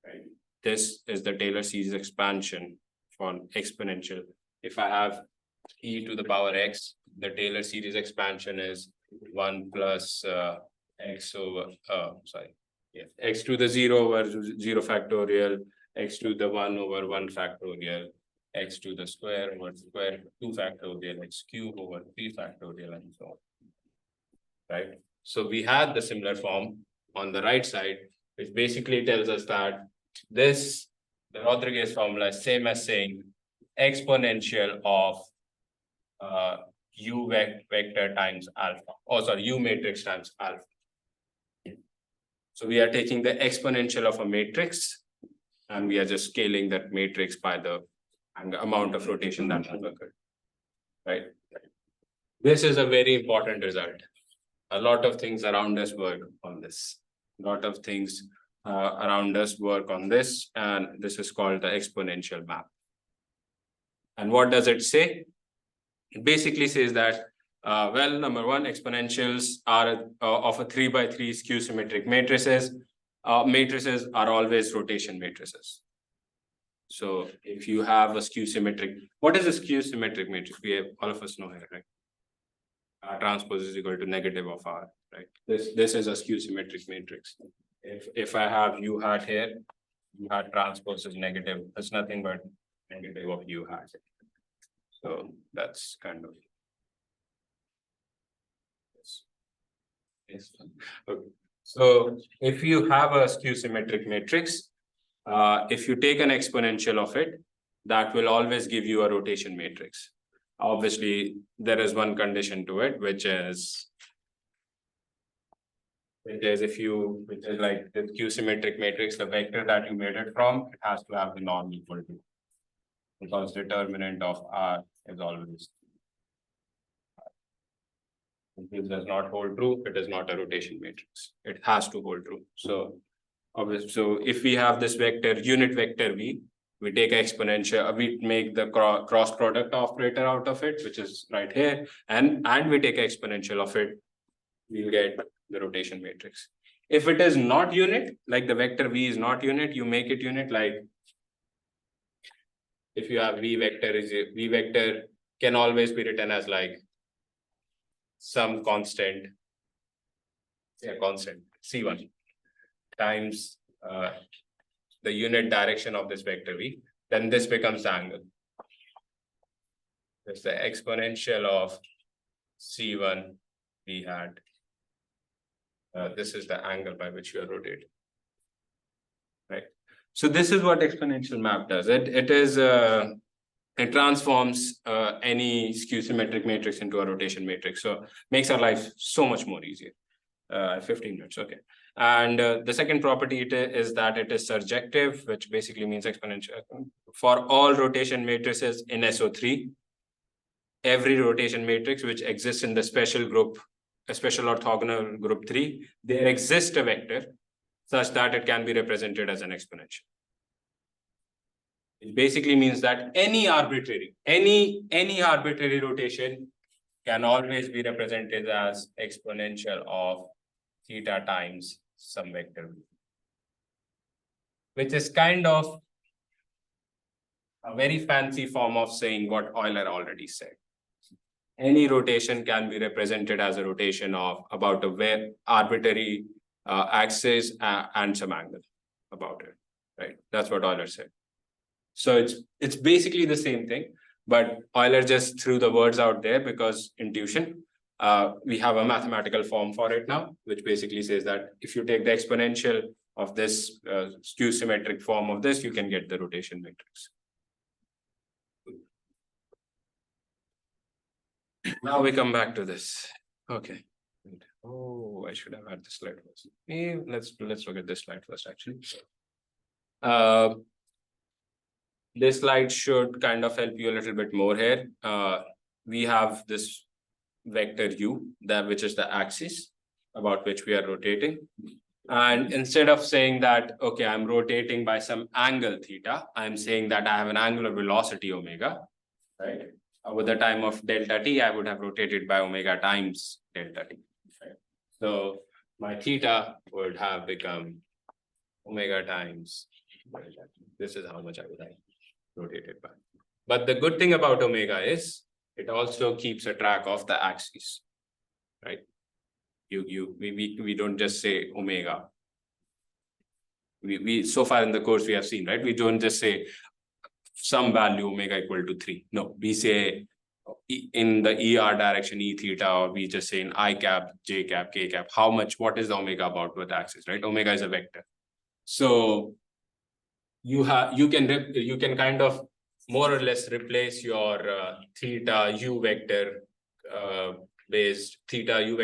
Right. This is the Taylor series expansion for exponential. If I have e to the power x, the Taylor series expansion is 1 plus x over x to the 0 over 0 factorial, x to the 1 over 1 factorial, x to the square over square 2 factorial, x cube over 3 factorial, and so on. Right. So we had the similar form on the right side, which basically tells us that the Rodriguez formula is same as saying exponential of U vector times alpha, U matrix times alpha. So we are taking the exponential of a matrix and we are just scaling that matrix by the amount of rotation that has occurred. Right. This is a very important result. A lot of things around us work on this. A lot of things around us work on this, and this is called the exponential map. And what does it say? It basically says that, well, number one, exponentials are of a 3x3 skew symmetric matrices. Matrices are always rotation matrices. So if you have a skew symmetric, what is a skew symmetric matrix? All of us know here, right? R transpose is equal to negative of R, right? This is a skew symmetric matrix. If I have U hat here, U hat transpose is negative. It's nothing but negative of U hat. So that's kind of yes. Okay. So if you have a skew symmetric matrix, if you take an exponential of it, that will always give you a rotation matrix. Obviously, there is one condition to it, which is like the skew symmetric matrix, the vector that you made it from, it has to have the norm equal to, because determinant of R is always. If this does not hold true, it is not a rotation matrix. It has to hold true. So obviously, so if we have this vector, unit vector V, we take exponential, we make the cross product operator out of it, which is right here, and we take exponential of it, we'll get the rotation matrix. If it is not unit, like the vector v is not unit, you make it unit. Like if you have v vector can always be written as like some constant, constant c1 times the unit direction of this vector v, then this becomes the angle. It's the exponential of c1 v hat. This is the angle by which you are rotating. Right. So this is what exponential map does. It transforms any skew symmetric matrix into a rotation matrix. So makes our life so much more easier. 15 minutes, okay. And the second property is that it is surjective, which basically means exponential. For all rotation matrices in SO3, every rotation matrix which exists in the special group, a special orthogonal group 3, there exists a vector such that it can be represented as an exponential. It basically means that any arbitrary rotation can always be represented as exponential of theta times some vector, which is kind of a very fancy form of saying what Euler already said. Any rotation can be represented as a rotation of about a arbitrary axis and some angle about it, right? That's what Euler said. So it's basically the same thing, but Euler just threw the words out there because intuition. We have a mathematical form for it now, which basically says that if you take the exponential of this skew symmetric form of this, you can get the rotation matrix. Now we come back to this. Okay. Oh, I should have had this slide first. Let's look at this slide first, actually. This slide should kind of help you a little bit more here. We have this vector u, which is the axis about which we are rotating. And instead of saying that, okay, I'm rotating by some angle theta, I'm saying that I have an angular velocity omega, right? With the time of delta t, I would have rotated by omega times delta t. Right? So my theta would have become omega times delta t. This is how much I would have rotated by. But the good thing about omega is it also keeps a track of the axis, right? We don't just say omega. We so far in the course we have seen, right? We don't just say some value omega equal to 3. No, we say in the ER direction E theta, or we just say in I cap, J cap, K cap, what is the omega about with axis, right? Omega is a vector. So you can kind of more or less replace your theta u vector based theta u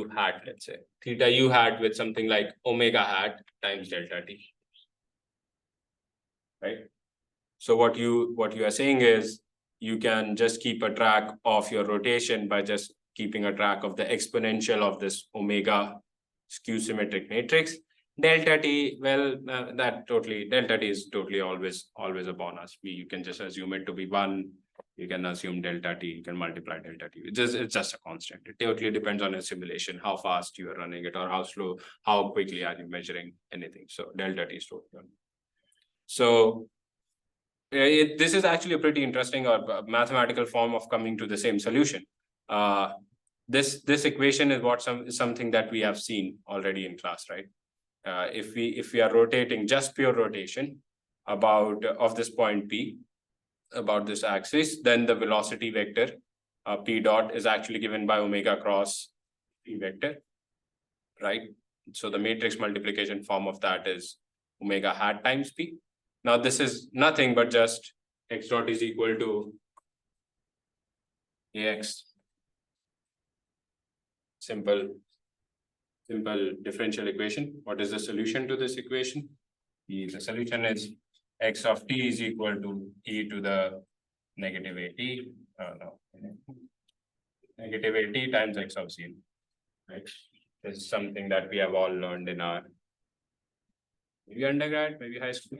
hat, let's say theta u hat with something like omega hat times delta t, right? So what you are saying is you can just keep a track of your rotation by just keeping a track of the exponential of this omega skew symmetric matrix. Delta t, well, delta t is totally always upon us. You can just assume it to be 1. You can assume delta t, you can multiply delta t. It's just a constant. It totally depends on your simulation, how fast you are running it or how slow, how quickly are you measuring anything. So delta t is totally on. So this is actually a pretty interesting or mathematical form of coming to the same solution. This equation is something that we have seen already in class, right? If we are rotating just pure rotation of this point P about this axis, then the velocity vector P dot is actually given by omega cross P vector, right? So the matrix multiplication form of that is omega hat times P. Now this is nothing but just x dot is equal to ax, simple differential equation. What is the solution to this equation? The solution is x of t is equal to e to the negative negative at times x of c, right? This is something that we have all learned in our maybe undergrad, maybe high school.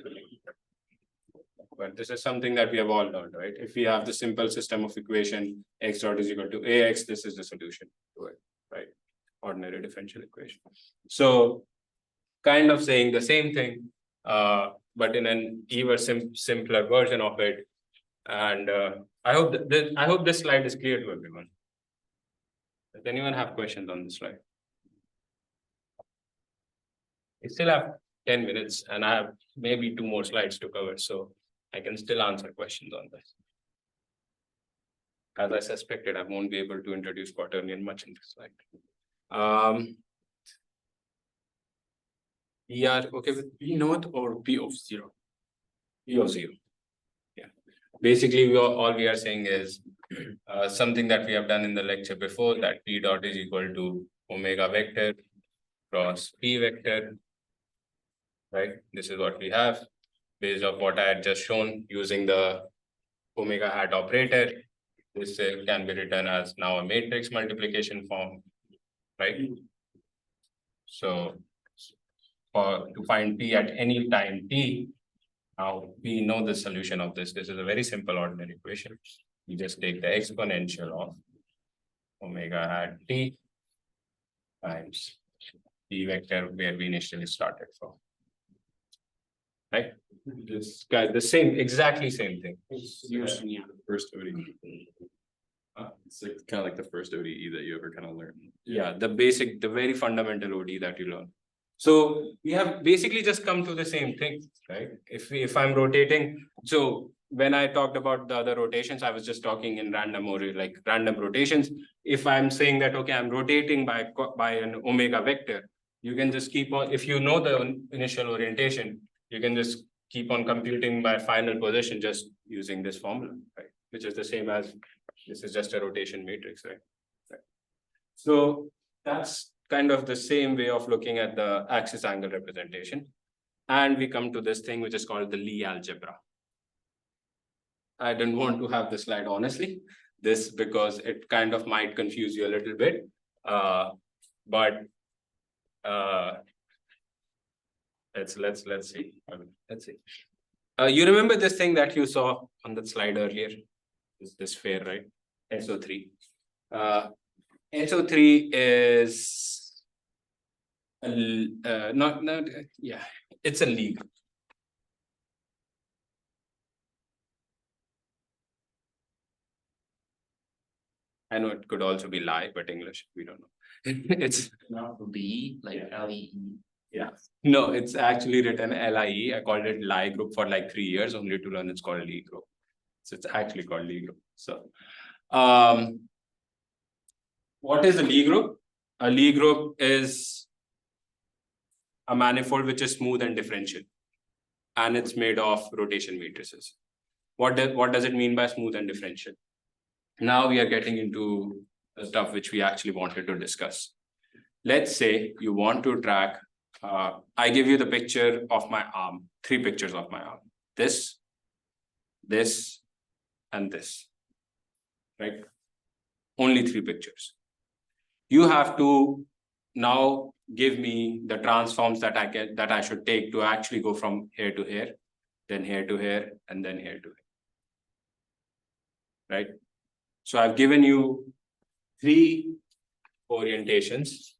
But this is something that we have all learned, right? If we have the simple system of equation, x dot is equal to ax, this is the solution to it, right? ordinary differential equation. So kind of saying the same thing, but in an even simpler version of it. And I hope I hope this slide is clear to everyone. Does anyone have questions on this slide? I still have 10 minutes and I have maybe 2 more slides to cover, so I can still answer questions on this. As I suspected, I won't be able to introduce quaternion much in this slide. We are okay with P naught or P of 0? P of 0. Yeah. Basically, all we are saying is something that we have done in the lecture before, that P dot is equal to omega vector cross P vector. Right? This is what we have based on what I had just shown using the omega hat operator. This can be written as now a matrix multiplication form, right? So to find P at any time T, now we know the solution of this. This is a very simple ordinary equation. You just take the exponential of omega hat T times P vector where we initially started from. Right? This guy, the same, exactly same thing. Yeah. First ODE. It's like kind of like the first ODE that you ever kind of learned. Yeah, the very fundamental OD that you learn. So we have basically just come to the same thing, right? If I'm rotating, so when I talked about the other rotations, I was just talking in random or like random rotations. If I'm saying that, okay, I'm rotating by an omega vector, you can just keep on, if you know the initial orientation, you can just keep on computing by final position just using this formula, right? Which is the same as, this is just a rotation matrix, right? So that's kind of the same way of looking at the axis angle representation. And we come to this thing which is called the Lie algebra. I didn't want to have this slide, honestly, this because it kind of might confuse you a little bit. Let's see. Let's see. You remember this thing that you saw on the slide earlier? This sphere, right? SO3. SO3 is it's a Lie. I know it could also be lie, but English, we don't know. It's Not B, like LE. yeah. No, it's actually written LIE. I called it Lie group for like 3 years, only to learn it's called Lie group. So it's actually called Lie group. So what is a Lie group? A Lie group is a manifold which is smooth and differential. And it's made of rotation matrices. What does it mean by smooth and differential? Now we are getting into the stuff which we actually wanted to discuss. Let's say you want to track, I give you the picture of my arm, 3 pictures of my arm. This, and this, right? Only 3 pictures. You have to now give me the transforms that I should take to actually go from here to here, then here to here, and then here to here. Right? So I've given you 3 orientations.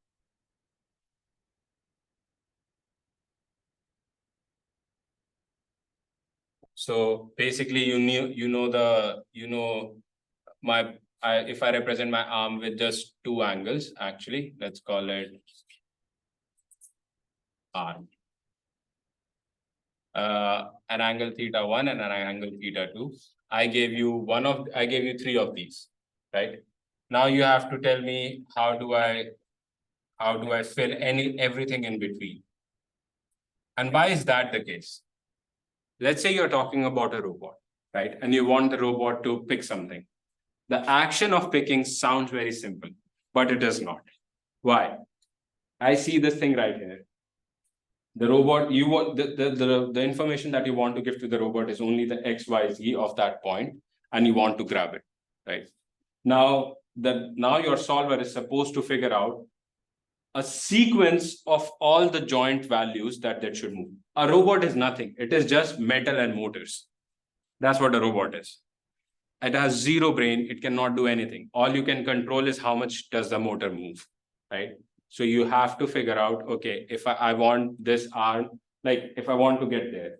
So basically, if I represent my arm with just 2 angles, actually, let's call it R. An angle θ1 and an angle θ2. I gave you 3 of these, right? Now you have to tell me how do I fill everything in between. And why is that the case? Let's say you're talking about a robot, right? And you want the robot to pick something. The action of picking sounds very simple, but it is not. Why? I see this thing right here. The robot, you want the information that you want to give to the robot is only the X, Y, Z of that point, and you want to grab it, right? Now your solver is supposed to figure out a sequence of all the joint values that should move. A robot is nothing. It is just metal and motors. That's what a robot is. It has 0 brain. It cannot do anything. All you can control is how much does the motor move, right? So you have to figure out, okay, if I want this arm, like if I want to get there,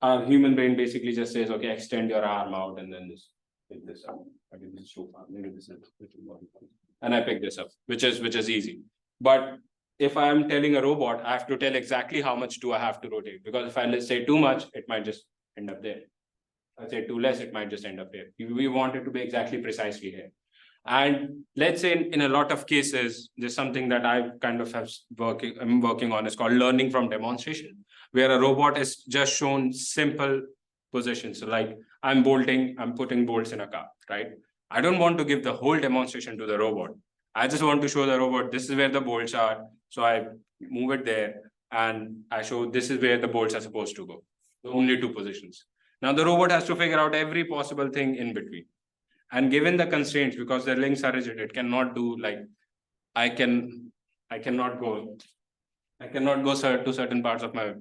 our human brain basically just says, okay, extend your arm out and then this, pick this up. Okay, this is too far. Maybe this is and I pick this up, which is easy. But if I am telling a robot, I have to tell exactly how much do I have to rotate, because if I say too much, it might just end up there. If I say too less, it might just end up here. We want it to be exactly precisely here. And let's say in a lot of cases, there's something that I kind of I'm working on, is called learning from demonstration, where a robot is just shown simple positions. So like I'm putting bolts in a car, right? I don't want to give the whole demonstration to the robot. I just want to show the robot, this is where the bolts are. So I move it there and I show this is where the bolts are supposed to go. Only two positions. Now the robot has to figure out every possible thing in between. And given the constraints, because the links are rigid, it cannot do like, I cannot go to certain parts of my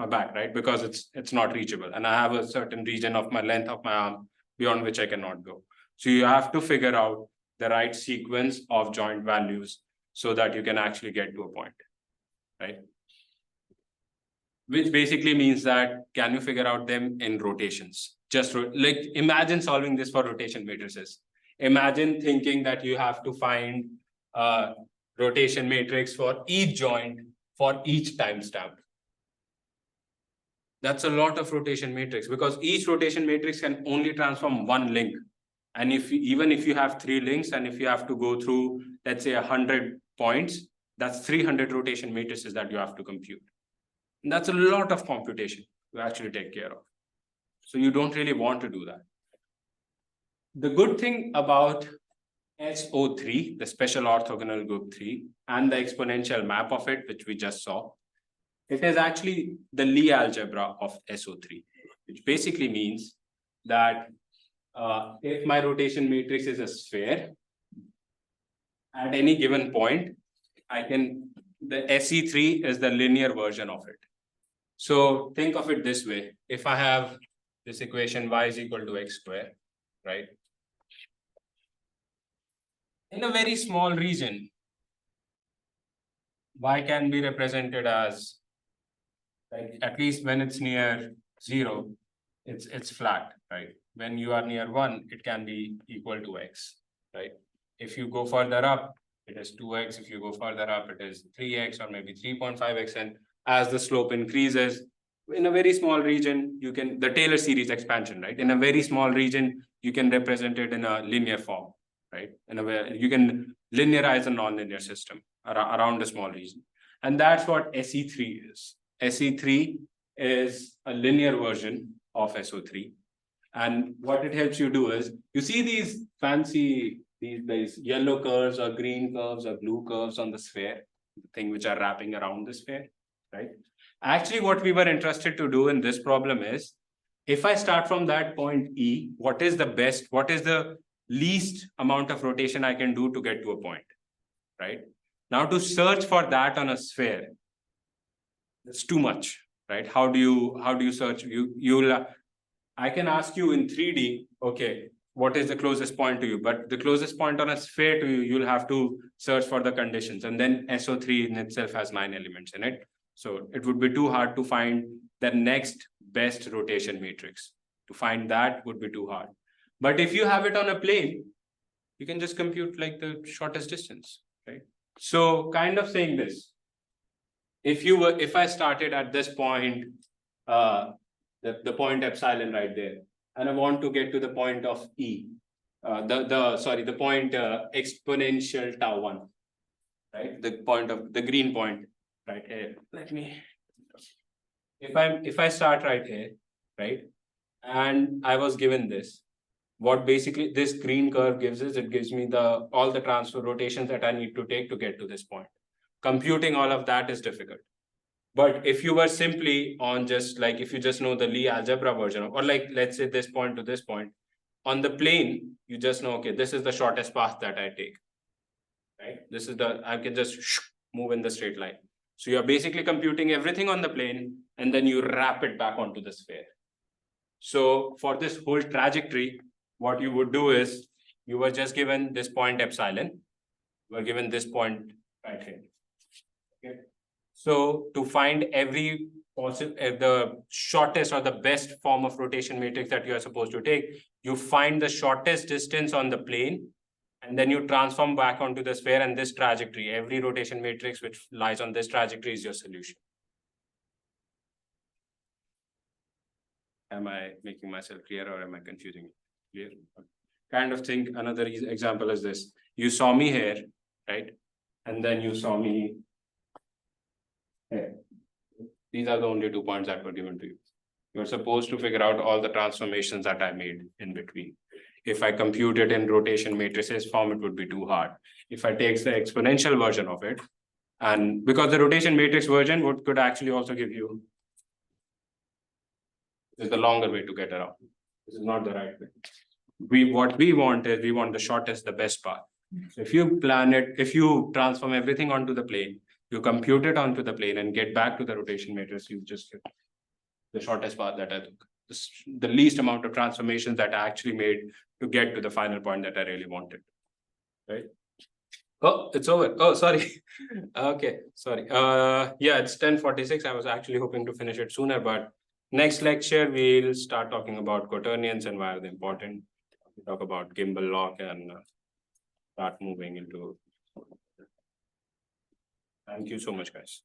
back, right? Because it's not reachable. And I have a certain region of my length of my arm beyond which I cannot go. So you have to figure out the right sequence of joint values so that you can actually get to a point, right? Which basically means that, can you figure out them in rotations? Just like imagine solving this for rotation matrices. Imagine thinking that you have to find a rotation matrix for each joint for each timestamp. That's a lot of rotation matrix, because each rotation matrix can only transform one link. And even if you have 3 links, and if you have to go through, let's say 100 points, that's 300 rotation matrices that you have to compute. And that's a lot of computation to actually take care of. So you don't really want to do that. The good thing about SO3, the special orthogonal group 3, and the exponential map of it, which we just saw, it is actually the Lie algebra of SO3, which basically means that if my rotation matrix is a sphere, at any given point, the SE3 is the linear version of it. So think of it this way. If I have this equation y is equal to x square, right? In a very small region, y can be represented as, like, at least when it's near 0, it's flat, right? When you are near 1, it can be equal to x, right? If you go further up, it is 2x. If you go further up, it is 3x or maybe 3.5x. And as the slope increases, in a very small region, you can, the Taylor series expansion, right? In a very small region, you can represent it in a linear form, right? In a way, you can linearize a nonlinear system around a small region. And that's what SE3 is. SE3 is a linear version of SO3. And what it helps you do is, you see these fancy, these yellow curves or green curves or blue curves on the sphere, the thing which are wrapping around the sphere, right? Actually, what we were interested to do in this problem is, if I start from that point E, what is the least amount of rotation I can do to get to a point, right? Now to search for that on a sphere, it's too much, right? How do you search? I can ask you in 3D, okay, what is the closest point to you? But the closest point on a sphere to you, you'll have to search for the conditions. And then SO3 in itself has 9 elements in it. So it would be too hard to find the next best rotation matrix. To find that would be too hard. But if you have it on a plane, you can just compute like the shortest distance, right? So kind of saying this, if I started at this point, the point epsilon right there, and I want to get to the point of E, the point exponential tau 1, right? The point of the green point right here. If I start right here, right, and I was given this, what basically this green curve gives is, it gives me all the transfer rotations that I need to take to get to this point. Computing all of that is difficult. But if you were simply on just like, if you just know the Lie algebra version of, or like, let's say this point to this point, on the plane, you just know, okay, this is the shortest path that I take, right? I can just move in the straight line. So you're basically computing everything on the plane, and then you wrap it back onto the sphere. So for this whole trajectory, what you would do is, you were just given this point epsilon, you were given this point right here. So to find every possible, the shortest or the best form of rotation matrix that you are supposed to take, you find the shortest distance on the plane, and then you transform back onto the sphere and this trajectory. Every rotation matrix which lies on this trajectory is your solution. Am I making myself clear or am I confusing you? Clear? Kind of thing. Another example is this. You saw me here, right? And then you saw me here. These are the only 2 points that were given to you. You're supposed to figure out all the transformations that I made in between. If I compute it in rotation matrices form, it would be too hard. If I take the exponential version of it, and because the rotation matrix version could actually also give you, this is the longer way to get around. This is not the right way. What we want is we want the shortest, the best path. So if you plan it, if you transform everything onto the plane, you compute it onto the plane and get back to the rotation matrix, you just get the shortest path that I took. The least amount of transformations that I actually made to get to the final point that I really wanted. Right? Oh, it's over. Oh, sorry. Okay, sorry. Yeah, it's 10:46. I was actually hoping to finish it sooner, but next lecture we'll start talking about quaternions and why are they important. We'll talk about gimbal lock and start moving into. Thank you so much, guys.